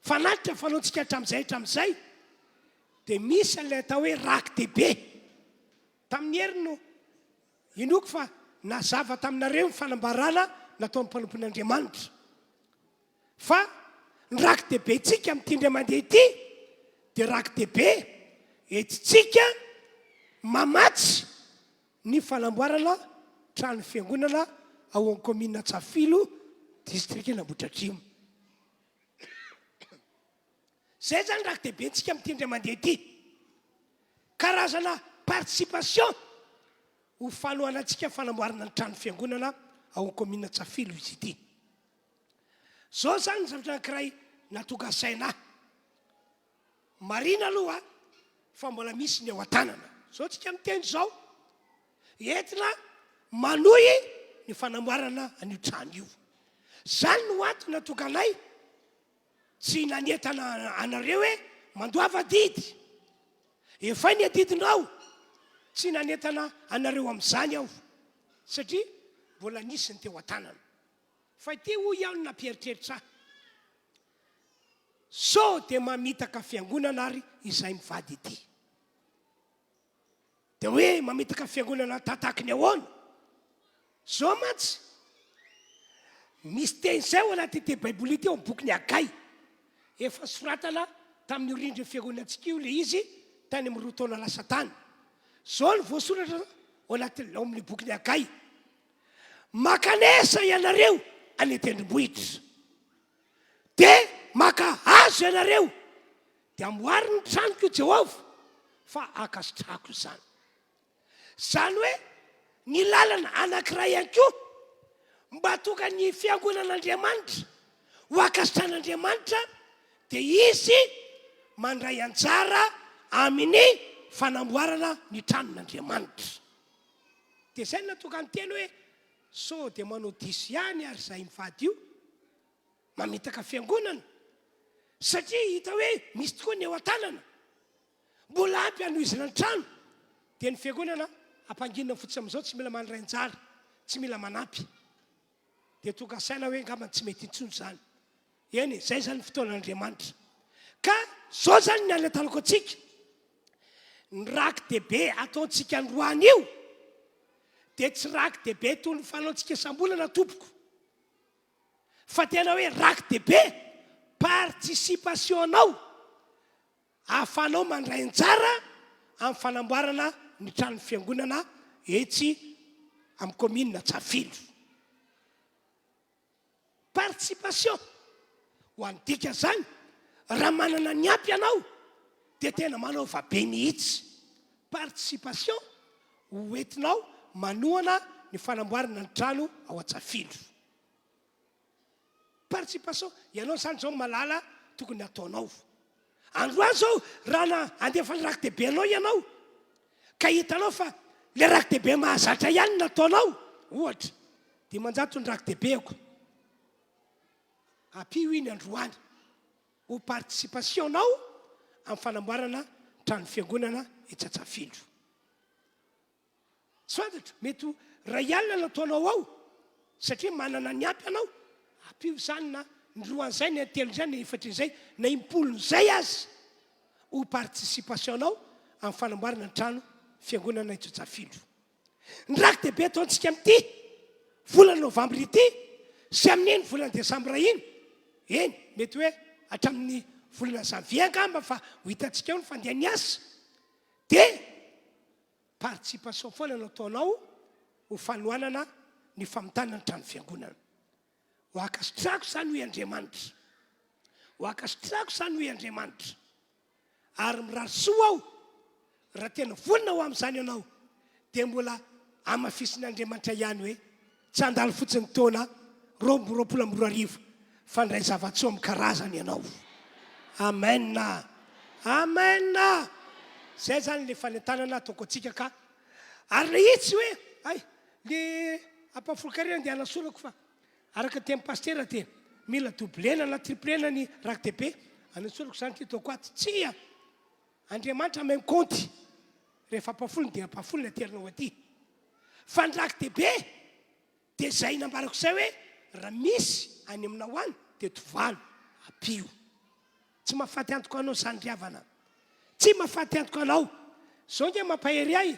fanatitra fanaontsika hatramin'izay dia misy ilay atao hoe rak-dehibe. Tamin'ny hery no inoko fa nazava taminareo ny fanambarana nataon'ny mpanompon'Andriamanitra. Fa ny rak-dehibe tsika amin'ity indray mandeha ity dia rak-dehibe entitsika mamatsy ny fanamboarana trano fiangonana ao amin'ny commune Tsafilo, district n'Ambohidratrimo. Zay zany rak-dehibe ntsika amin'ity indray mandeha ity. Karazana participation ho fanohanantsika fanamboarana ny trano fiangonana ao amin'ny commune Tsafilo izy ity. Zao zany ny zavatra anankiray natonga saina. Marina aloha fa mbola misy ny ao an-tanana. Zao tsika miteny zao, entina manohy ny fanamboarana an'io trano io. Zany no antony natonga anay tsy nanentana anareo hoe mandoava didy. Efa ny adidinao, tsy nanentana anareo amin'izany aho, satria mbola nisy ny teo an-tanana. Fa ity ho iaho no nampieritreritra. So dia mamitaka fiangonana ary izay mivady ity. Dia hoe mamitaka fiangonana tataky ny ahoana. Zao mantsy misy teny izay ao anaty ity baiboly ity ao amin'ny boky ny Agay. Efa soratana tamin'ny orindry fiangonantsika io ilay izy tany amin'ny 2 taona lasa tany. Zao ny voasoratra ao amin'ny boky ny Agay. Makanesa ianareo any tendrombohitra, dia maka azo ianareo dia amboary ny tranoko Jehovah fa akasitrako izany. Zany hoe ny lalana anankiray ihany koa mba tonga ny fiangonan'Andriamanitra ho akasitran'Andriamanitra dia izy mandray anjara amin'ny fanamboarana ny tranon'Andriamanitra. Dia zay natonga ny teny hoe so dia manao diso ihany ary izay mivady io mamitaka fiangonana, satria hita hoe misy tokoa ny eo an-tanana mbola ampy hanohizana ny trano. Dia ny fiangonana ampanginana fotsiny amin'izao tsy mila mandray anjara, tsy mila manampy. Dia tonga saina hoe ngambany tsy mety intsony zany. Eny, zay zany fotoan'Andriamanitra. Ka zao zany ny aletanako antsika, ny rak-dehibe ataontsika androany io dia tsy rak-dehibe toy ny fanaontsika sambolana tompoko, fa tena hoe rak-dehibe participation-nao ahafanao mandray anjara amin'ny fanamboarana ny trano fiangonana etsy amin'ny commune Tsafilo. Participation ho andika zany, raha manana ny ampy ianao dia tena manao vabe mihitsy. Participation ho entinao manohana ny fanamboarana ny trano ao Tsafilo. Participation ianao zany zao malala tokony ataonao. Androany zao raha andefa ny rak-dehibe anao ianao ka hitanao fa le rak-dehibe mahazatra ihany nataonao, ohatra dimanjato ny rak-dehibeako apio iny androany ho participation-nao amin'ny fanamboarana trano fiangonana etsy Tsafilo. Tsy fantatra mety ray alina nataonao ao satria manana ny ampy ianao, apio zany na ndroan'izay ny telon'izay ny efatrin'izay na impolon'izay azy ho participation-nao amin'ny fanamboarana ny trano fiangonana etsy Tsafilo. Ny rak-dehibe ataontsika amin'ity volana novambra ity sy amin'iny volana desambra iny, eny mety hoe hatramin'ny volana janvier angamba fa ho hitantsika eo ny fandeha ny asa, dia participation foana nataonao ho fanohanana ny famotanana ny trano fiangonana. Ho akasitrako zany hoe Andriamanitra, ho akasitrako zany hoe Andriamanitra, ary mirasoa aho raha tena vonina ho amin'izany ianao dia mbola amafisin'Andriamanitra ihany hoe tsy handalo fotsiny taona 2024 fa ndray zavatsoa amin'ny karazany ianao. Amen. Amen. Zay zany le fanentanana ataoko antsika ka. Ary le itsy hoe ay le ampafolokary andeha anasorako fa araka temy pastera te mila doblena na triplena ny rakidebe anasoloko zany kitoko aty tsia Andriamanitra ame konty rehefa ampafolony dia ampafolony aterinao aty fa ny rakidebe dia zay nambarako zay hoe raha misy any aminao any dia tovalo apio tsy mahafaty antoko anao zany riavana tsy mahafaty antoko anao zao nge mampahery ahy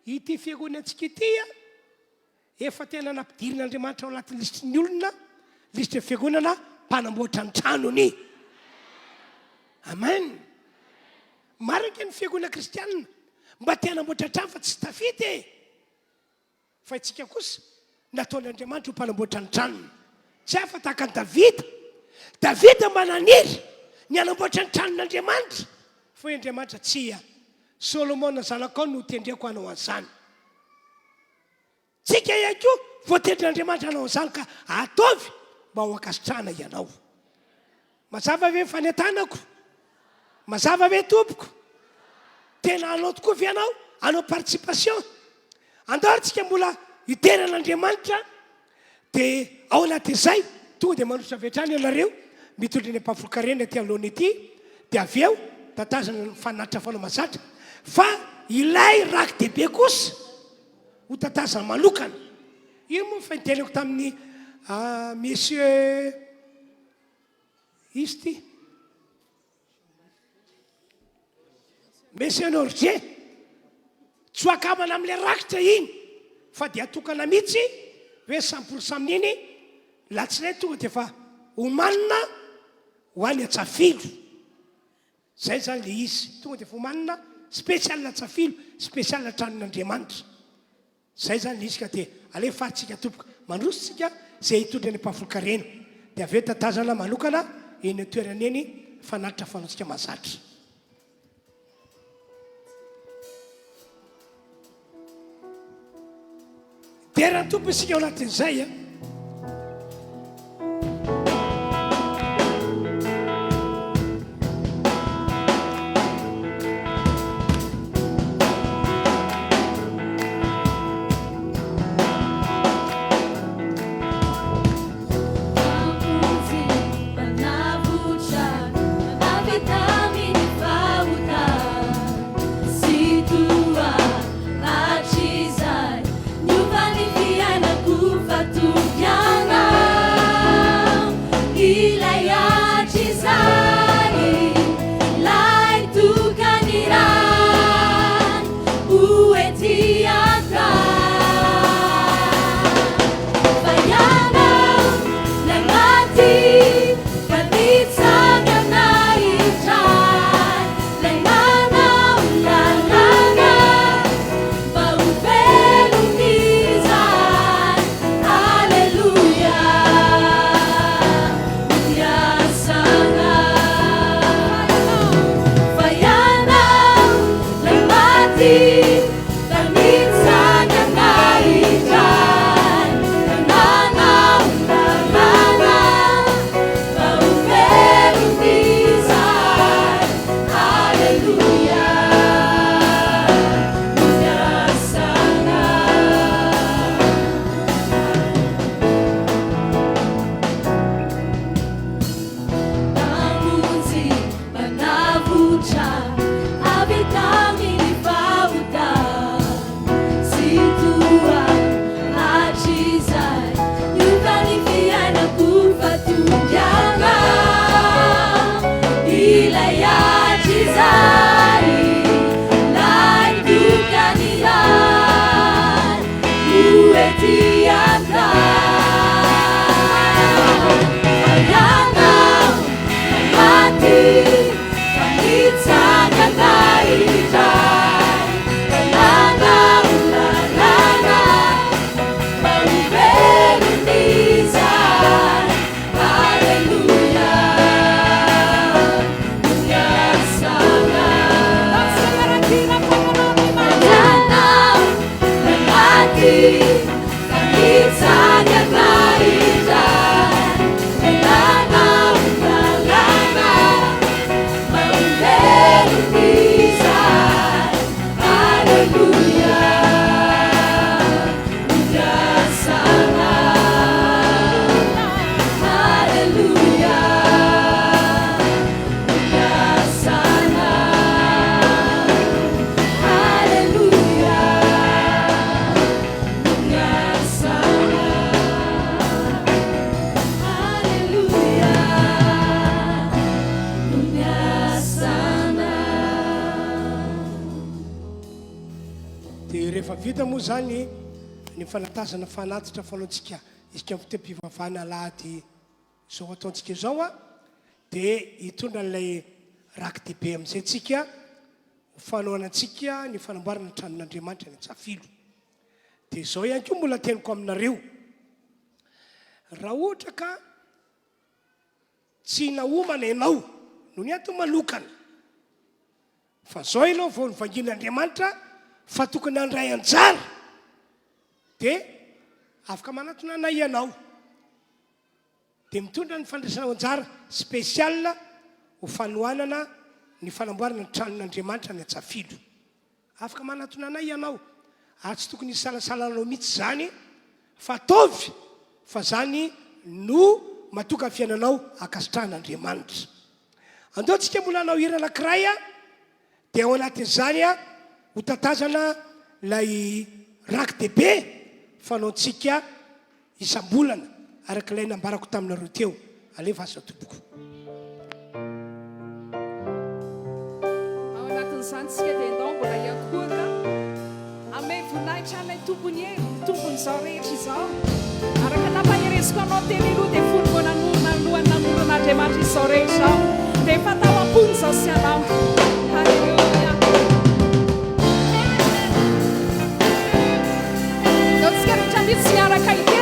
ity fiangonana antsika ity efa tena nampidirin'Andriamanitra ao anaty lisitry ny olona lisitry fiangonana mpanamboatra ny tranony amen maraka ny fiangonana kristianina mba te-hanamboatra trano fa tsy tafity fa itsika kosa nataon'Andriamanitra ho mpanamboatra ny tranony tsy afa tahaka ny Davida mananiry ny hanamboatra ny tranon'Andriamanitra fa Andriamanitra tsy Solomona zanakao no tendreko anao an'izany tsika ihany koa voatendrin'Andriamanitra anao an'izany ka ataovy mba ho akasitrana ianao mazava ve fanetanako mazava ve tompoko tena anao tokoa ve anao anao participation andarontsika mbola iteran'Andriamanitra dia ao anatin'izay tonga dia manositra vetrany ianareo mitondry ny ampahavokarena ty alohany ity dia avy eo tatazana ny fanatitra fanao mazatra fa ilay rakidebe kosa ho tatazana manokana io moa fa niteneko tamin'ny monsieur izy ty monsieur Norge tsy ho akamana amin'ilay rakitra iny fa dia atokana mihitsy hoe 100% amin'iny latsinay tonga dia fa homanina ho any atsafilo zay zany le izy tonga dia fa homanina spesialina atsafilo spesialina tranon'Andriamanitra zay zany le izy ka dia alefatsika tompoka mandrositsika zay hitondra ny ampahavokarena dia avy eo tatazana manokana eny toerana eny fanatitra fanaontsika mazatra dia raha tompo isika ao anatin'izay vita moa zany ny fanatazana fanatitra fanaontsika isika fotoam-bavaka Alahady zao ataontsika zao a dia hitondra n'ilay raky be amin'izay tsika fanaonantsika ny fanamboarana tranon'Andriamanitra ny Tsafilo. Dia zao ihany koa mbola teniko aminareo, raha ohatra ka tsy naomana ianao no ny ato manokana fa zao ianao vao nivangin'Andriamanitra fa tokony handray anjara dia afaka manatona anay ianao dia mitondra ny fandraisana anjara spesiala ho fanohanana ny fanamboarana ny tranon'Andriamanitra ny Tsafilo. Afaka manatona anay ianao ary tsy tokony hisalasalanao mihitsy zany fa ataovy fa zany no matoka fiainanao akasitran'Andriamanitra. Andeontsika mbola hanao hira anankiray a dia ao anatin'izany a ho tatazana lay raky dehibe fanaontsika isam-bolana arak'ilay nambarako taminareo teo. Aleva asa tompoko. Ao anatin'izany tsika dia ndao mbola hiankohana ame voninahitra anay tompony eny tompony izao rehetra izao araka nampaheresiko anao teny aloha dia folo vao nanorona alohan'ny namoron'Andriamanitra izao rehetra izao dia fatao ampony izao sy anao. Halleluja. Nao tsika rehetra nditsy sy miaraka ikely.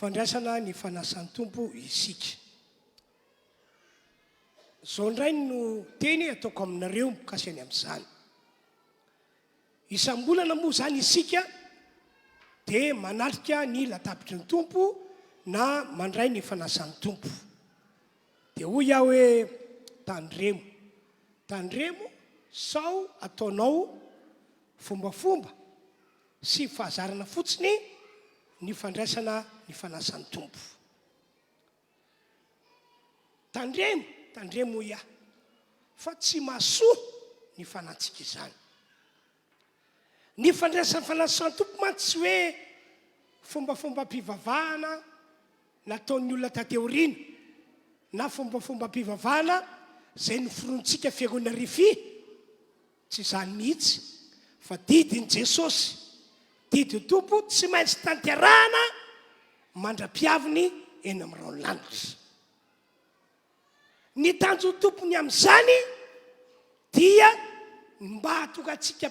Fandraisana ny fanasan'ny tompo isika. Zao ndray no teny ataoko aminareo mikasy any amin'izany. Isam-bolana moa zany isika dia manatrika ny latapitry ny tompo na mandray ny fanasan'ny tompo. Dia hoy iaho hoe tandremo sao ataonao fombafomba sy fahazarana fotsiny ny fandraisana ny fanasan'ny tompo. Tandremo ia fa tsy mahasoa ny fanantsika izany. Ny fandraisan'ny fanasan'ny tompo mantsy tsy hoe fombafomba-pivavahana nataon'ny olona tateoriana na fombafomba-pivavahana zay noforontsika fiangonana RHEFI, tsy izany mihitsy fa didiny Jesosy, didy tompo tsy maintsy tanterahana mandra-piaviny eny amin'irao lanitra. Ny tanjony tompony amin'izany dia mba hatokantsika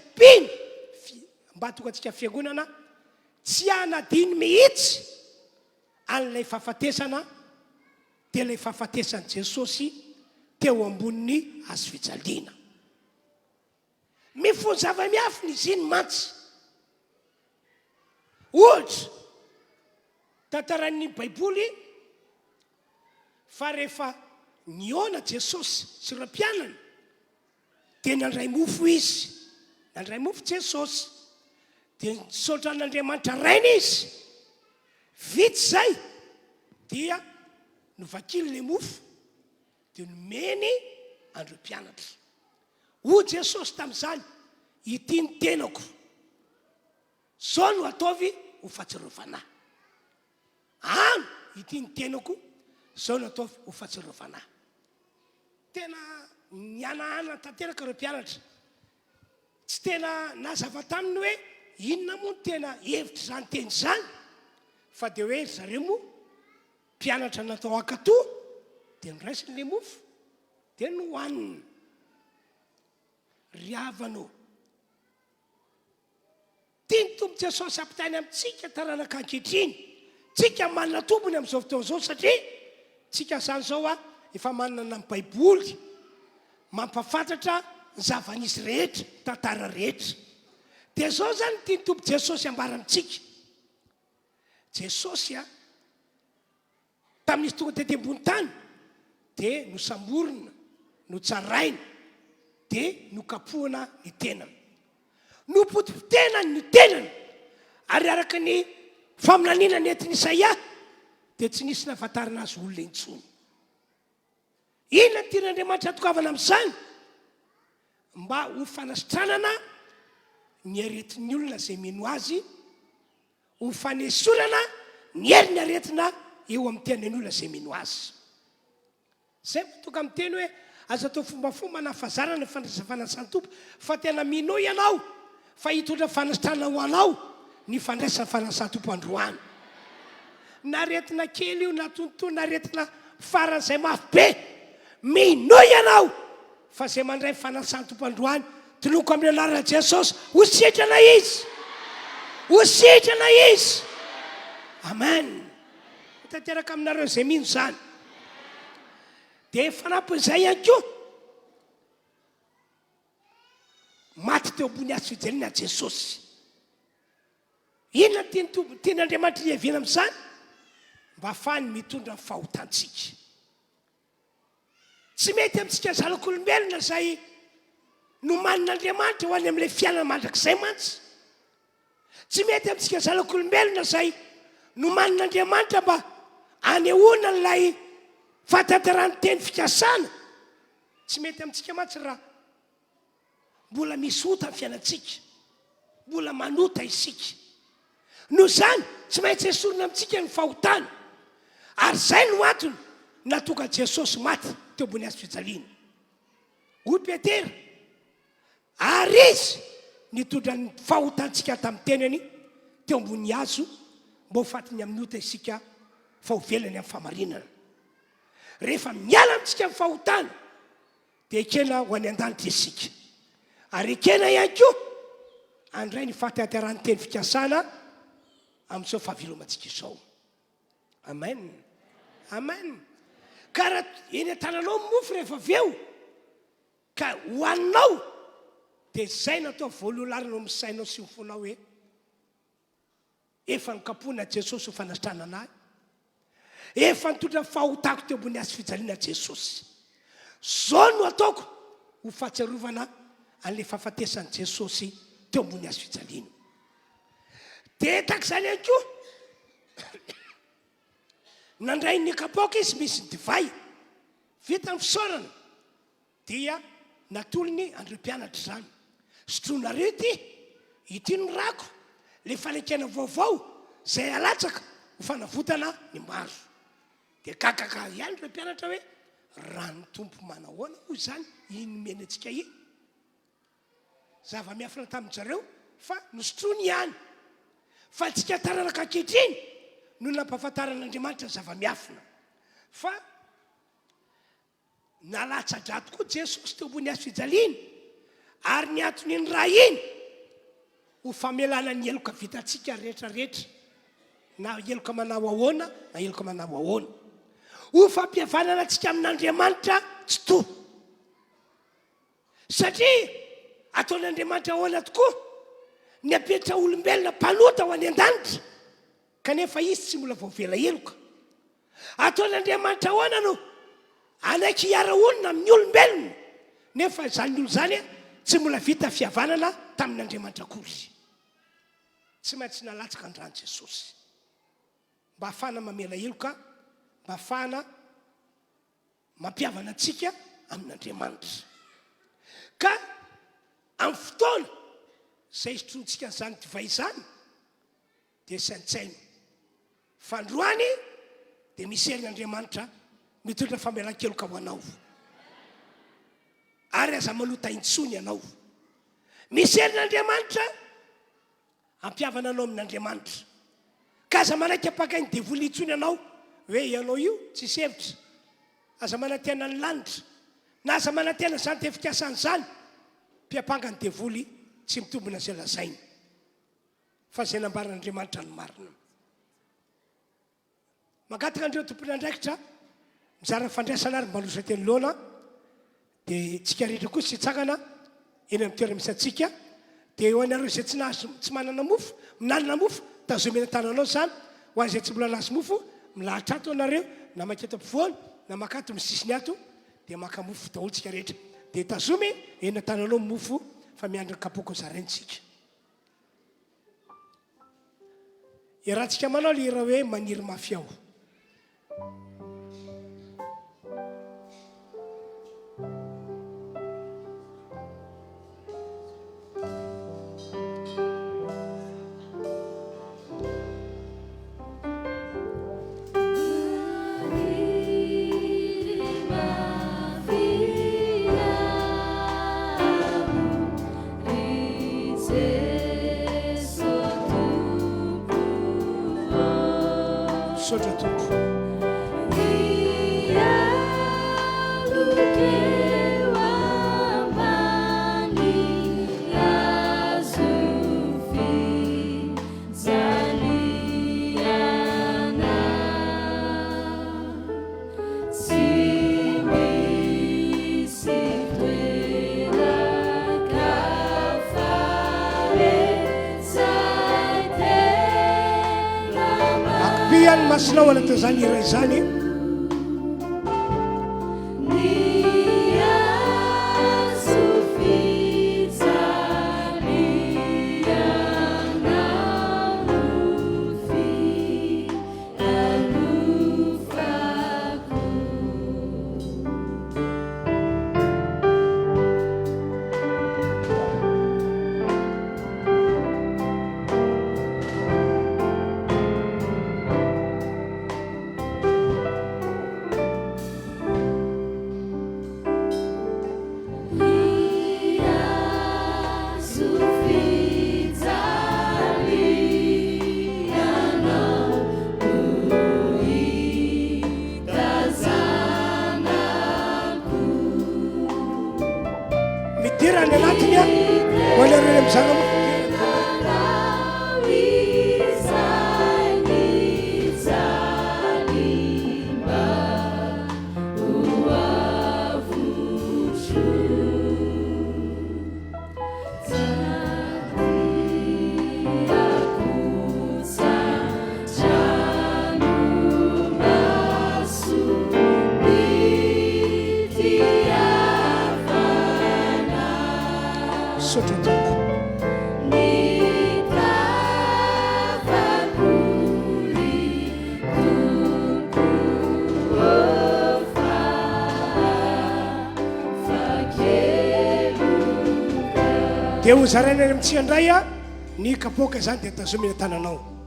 mba hatokantsika fiangonana tsy hanadiny mihitsy an'ilay fahafatesana dia ilay fahafatesany Jesosy teo ambonin'ny hazo fijaliana. Mifony zava-miafina izy iny mantsy. Ohatra, tantaran'ny Baiboly fa rehefa niona Jesosy sy ireo mpianany dia nandray mofo izy, nandray mofo Jesosy, dia nisaotra an'Andriamanitra raina izy. Vitsy zay dia novakiny le mofo dia nomeny andreo mpianatra. Ho Jesosy tamin'izany, ity ny tenako, zao no ataovy ho fahatsiarovana. Ano, ity ny tenako, zao no ataovy ho fahatsiarovana. Tena nianahana tanteraka ireo mpianatra. Tsy tena nazava taminy hoe inona moa no tena hevitra izany teny izany, fa dia hoe zareo moa mpianatra natao ankatoa dia noraisiny le mofo dia nohaniny. Ry havanao, tiany tompo Jesosy ampitany amintsika taranaka ankehitriny, tsika manana tompony amin'izao fotoana izao, satria tsika zany zao efa manana ny Baiboly mampafantatra ny zava-nisy rehetra, tantara rehetra. Dia zao zany tiany tompo Jesosy ambara amintsika. Jesosy tamin'izy tonga tety ambony tany dia nosamborina, notsaraina, dia nokapohana ny tenany, nopotipotena ny tenany, ary araka ny faminaniana ny entiny Isaia dia tsy nisy nahafantarana azy olona intsony. Inona ny tian'Andriamanitra atokavana amin'izany? Mba ho fanasitranana ny aretin'ny olona izay mino azy, ho fanesorana ny heriny aretina eo amin'ny tenany olona izay mino azy. Zay tonga amin'ny teny hoe aza atao fombafomba na fazarana fandraisana tompo, fa tena mino ianao fa hitondra fanasitrana ho anao ny fandraisana fanasana tompo androany. Na aretina kely io, na tontono, na aretina farany izay mafy be, mino ianao fa izay mandray fanasana tompo androany toloko amin'ny anarana Jesosy, ho sitrana izy, ho sitrana izy. Amen. Tanteraka aminareo izay mino izany. Dia fanampin'izay ihany koa, maty teo ambony hazo fijaliana Jesosy. Inona tian'Andriamanitra hiaviana amin'izany? Mba ahafahany mitondra ny fahotantsika. Tsy mety amintsika zanak'olombelona izay nomanin'Andriamanitra ho any amin'ilay fiainana mandrakizay mantsy. Tsy mety amintsika zanak'olombelona izay nomanin'Andriamanitra mba anehoana n'ilay fahatantarany teny fikasana. Tsy mety amintsika mantsy raha mbola misy ota amin'ny fiainantsika, mbola manota isika. Noho izany tsy maintsy esorina amintsika ny fahotana, ary izay no antony natonga Jesosy maty teo ambony hazo fijaliana. Hoy Petera, ary izy nitondra ny fahotantsika tamin'ny tenany teo ambony hazo, mba ho fatiny amin'ny ota isika fa ho velany amin'ny famarinana. Rehefa miala amintsika amin'ny fahotana dia ekena ho any an-danitra isika, ary ekena ihany koa andray ny fahatantarany teny fikasana amin'izao fahavelomantsika izao. Amen. Amen. Ka raha eny an-tananao mofo rehefa avy eo ka hoaninao dia izay natao voalohalarina amin'ny sainao sy ny fonao hoe efa nokapohana Jesosy ho fanasitrana anahy, efa nitondra fahotako teo ambony hazo fijaliana Jesosy. Zao no ataoko ho fahatsiarovana an'ilay fahafatesany Jesosy teo ambony hazo fijaliana. Dia tak'izany ihany koa nandray ny kapoaka izy misy ny divay vita ny fisaorana, dia natolony andreo mpianatra izany. Sotroinareo ity ny rako, ilay fanekena vaovao izay alatsaka ho fanavotana ny maro. Dia kakaka ihany ireo mpianatra hoe raha ny tompo manahoana hoy izany, iny meny antsika iny. zava-miafina tamin'jareo fa nosotrony ihany fa tsika taranaka ankehitriny no nampahafantaran'andriamanitra zava-miafina fa nalatsa-dra tokoa jesosy teo ambony azo fijaliana ary ny atony ny raha iny ho famelana ny eloka vitatsika rehetrarehetra na eloka manao ahoana na eloka manao ahoana ho fampihavanana atsika amin'andriamanitra tsy to satria ataon'andriamanitra ahoana tokoa ny apetra olombelona mpalota ho any an-danitra kanefa izy tsy mbola vaovela eloka ataon'andriamanitra ahoana no anaiky hiara-olona amin'ny olombelona nefa zany olo zany tsy mbola vita fihavanana tamin'andriamanitra kory tsy maintsy nalatsaka andrany jesosy mba hafana mamela eloka mba hafana mampiavana atsika amin'andriamanitra ka amin'ny fotoana zay isotrontsika n'izany divay izany dia saintsainy fandroany dia misy herin'andriamanitra mitondra famelan-keloka ho anao ary aza malota intsony ianao misy herin'andriamanitra ampiavana anao amin'andriamanitra ka aza manaiky apaka ny devoly intsony ianao hoe ianao io tsisy hevitra aza manantena ny lanitra na aza manantena zany tefikasany zany mpiapanga ny devoly tsy mitombona zay lazainy fa zay nambaran'andriamanitra ny marina magataka andreo tompony andraikitra mizara fandraisana ary mbalosa teny loana dia tsika rehetra koa sy tsagana eny amin'ny toera misy atsika dia eo anareo izay tsy manana mofo minanana mofo tazomena tananao zany ho an'izay tsy mbola lasy mofo milahatra ato anareo na maketo ampovoany na makato misisiny ato dia maka mofo daholo tsika rehetra dia tazomy eny tananao mofo fa miandra kapoko zaraintsika irahantsika manao le raha hoe maniry mafy ao sotra tompo masinao anatao zany iray zany midirany anatiny a ho alereny amizana sotra tompo dia ho zaraina any amitsika indray a ny kapoka zany dia tazomina tananao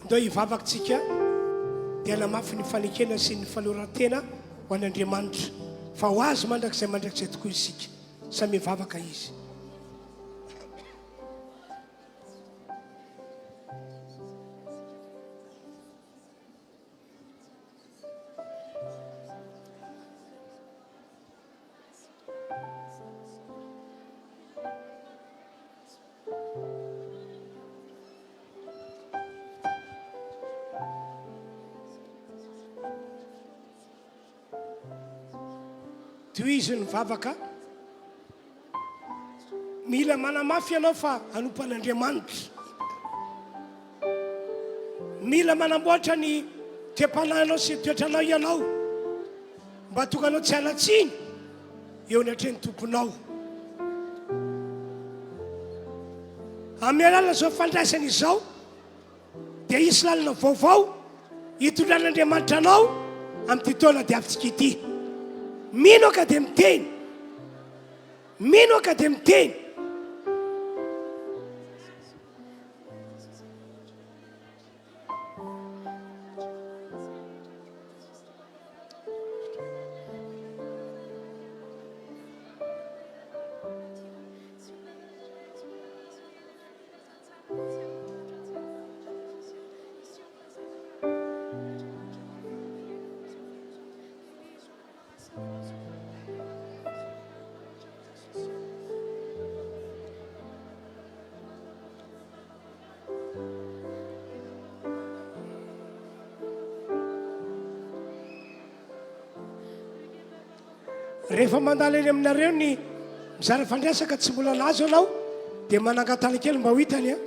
ndao hivavakantsika dia namafy ny fanekena sy ny falorantena ho an'Andriamanitra fa ho azy mandrakizay mandrakizay tokoa isika samy hivavaka izy. Izy ny vavaka mila manamafy ianao fa anompan'Andriamanitra, mila manamboatra ny toepanahinao sy toetranao ianao mba tokanao tsy halatsiny eo ny hatreny tomponao. Amin'ny alala zao fandraisana izao dia isy lalina vaovao hitondran'Andriamanitra anao amin'ny ty taona diavintsika ity. Mino ka dia miteny, mino ka dia miteny. Rehefa mandala eny aminareo ny mizara fandraisaka tsy mbola lazo anao dia manangatana kely mba ho hitany a.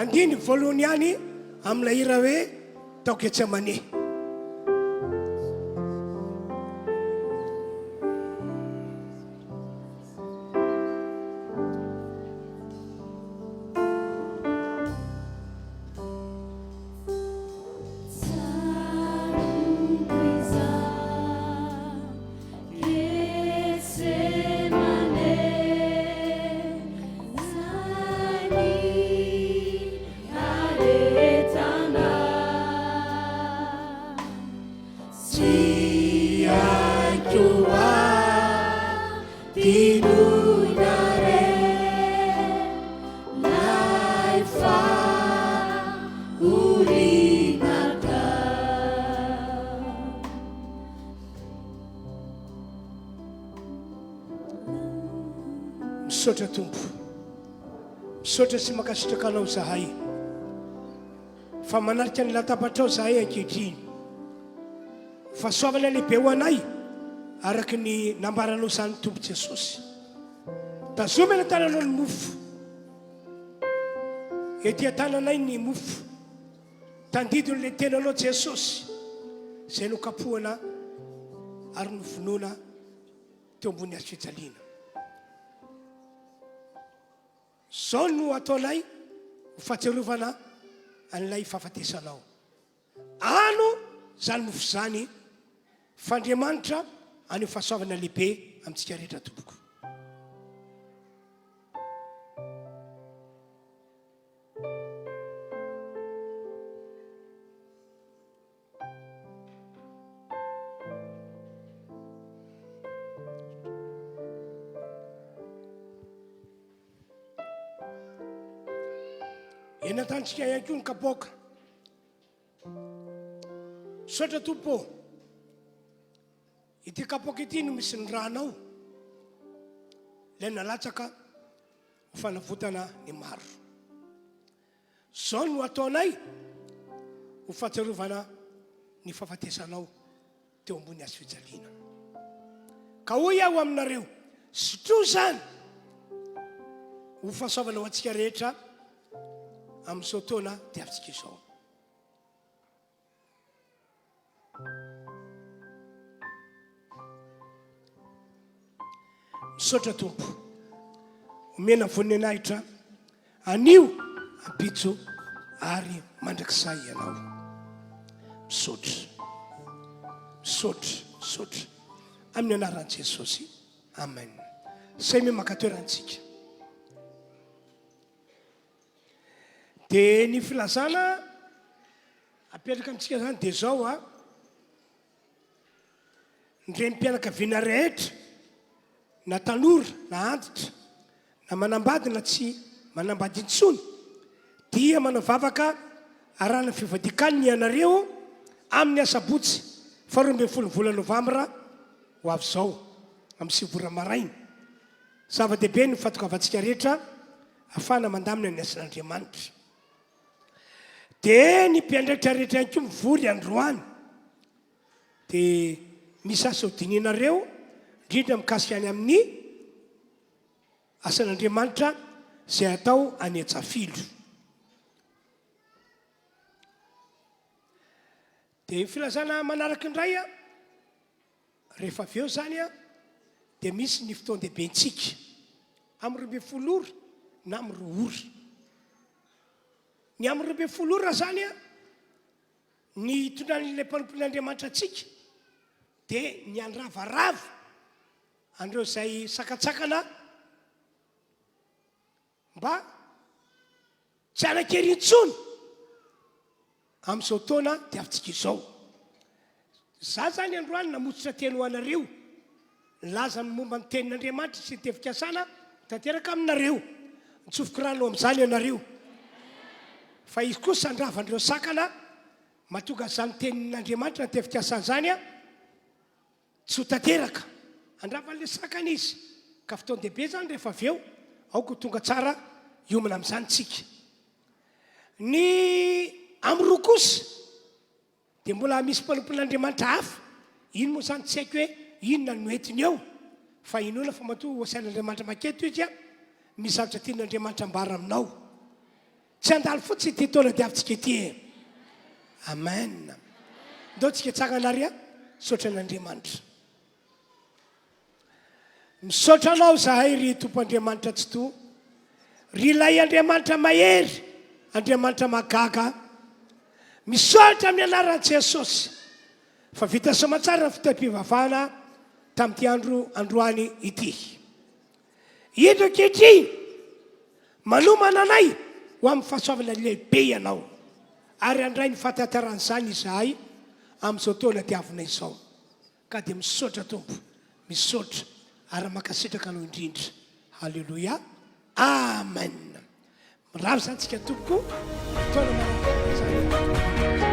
Andiny voalohany ihany amin'ilay hira hoe taoko Getsemane. Misaotra tompo, misaotra sy makasitraka anao zahay fa manarika ny latabatrao zahay ankehitriny. Fahasoavana lehibe ho anay araka ny nambaranao zany tompo Jesosy. Tazomina tananao ny mofo, etỳ tananay ny mofo, tandidin'ilay tenanao Jesosy izay nokapohana ary novonoana teo ambony hazo fijaliana. Zao no ataonay ho fahatsiarovana an'ilay fahafatesanao. Ano zany mofo zany f'Andriamanitra any fahasoavana lehibe amintsika rehetra tompoko. Enatantsika ihany koa ny kapoaka. Saotra tompo, ity kapoaka ity no misy ny ranao ilay nalatsaka ho fanavotana ny maro. zao no ataonay ho fahatsiarovana ny fahafatesanao teo ambony azy fijaliana ka hoy aho aminareo sitro zany ho fahasoavana ho antsika rehetra amin'izao taona diavintsika izao. Misaotra tompo omena voniny anahitra anio ampitso ary mandrakizay ianao. Misaotra amin'ny anaran'i Jesosy, amen. Say me maka toerantsika. Dia ny filazana apetraka amintsika zany dia zao a ny renim-pianakaviana rehetra na tanora na antitra na manambady na tsy manambady intsony dia manao vavaka arahana fifadian-kanina ianareo amin'ny asabotsy 12 volana novambra ho avy zao amin'ny 6 vora maraina. Zava-dehibe ny fatokavatsika rehetra ahafahana mandamina ny asan'Andriamanitra. Dia ny mpiandraikitra rehetra ihany koa mivory androany dia misy asa ho dininareo indrindra mikasika any amin'ny asan'Andriamanitra izay atao any Antsafilo. Dia filazana manaraka indray a rehefa avy eo zany a dia misy ny fotoan-dehibentsika amin'ny 12 ora na amin'ny 2 ora. Ny amin'ny 12 ora zany a ny tondranin'ilay mpanompon'Andriamanitra antsika dia ny andravarava andreo izay sakatsakana mba tsy anakery intsony amin'izao taona diavintsika izao. Za zany androany namotsitra teny ho anareo laza ny momba ny tenin'Andriamanitra sy tefikasana tanteraka aminareo. Nitsofoko rano amin'izany ianareo fa izy kosa andravandreo sakana mahatonga zany tenin'Andriamanitra ny tefikasana zany a tsy ho tanteraka andravan'ilay sakana izy ka fotoan-dehibe zany rehefa avy eo aoko tonga tsara iomana amin'izany tsika. Ny am'roa kosa dia mbola misy mpanompon'Andriamanitra hafa. Ino moa zany tsy haiko hoe inona no entiny eo fa inona fa matoa hoasain'Andriamanitra maketo izy a mizavatra tian'Andriamanitra ambara aminao. Tsy andalo fotsiny ty taona diavintsika ity. Amen. Ndao tsika tsangana ary a saotra an'Andriamanitra. Misaotra anao zahay ry tompo Andriamanitra tsy to, ry ilay Andriamanitra mahery, Andriamanitra magaga. Misaotra amin'ny anaran'i Jesosy fa vita soamatsara ny fitaom-pivavahana tamin'ity androany ity. Ito ankehitriny manomana anay ho amin'ny fahasoavana lehibe ianao ary andray ny fahatantaran'izany izahay amin'izao taona diavina izao. Ka dia misaotra tompo, misaotra ary makasitraka anao indrindra. Halleloia, amen. Miravo zany tsika tompoko taona manao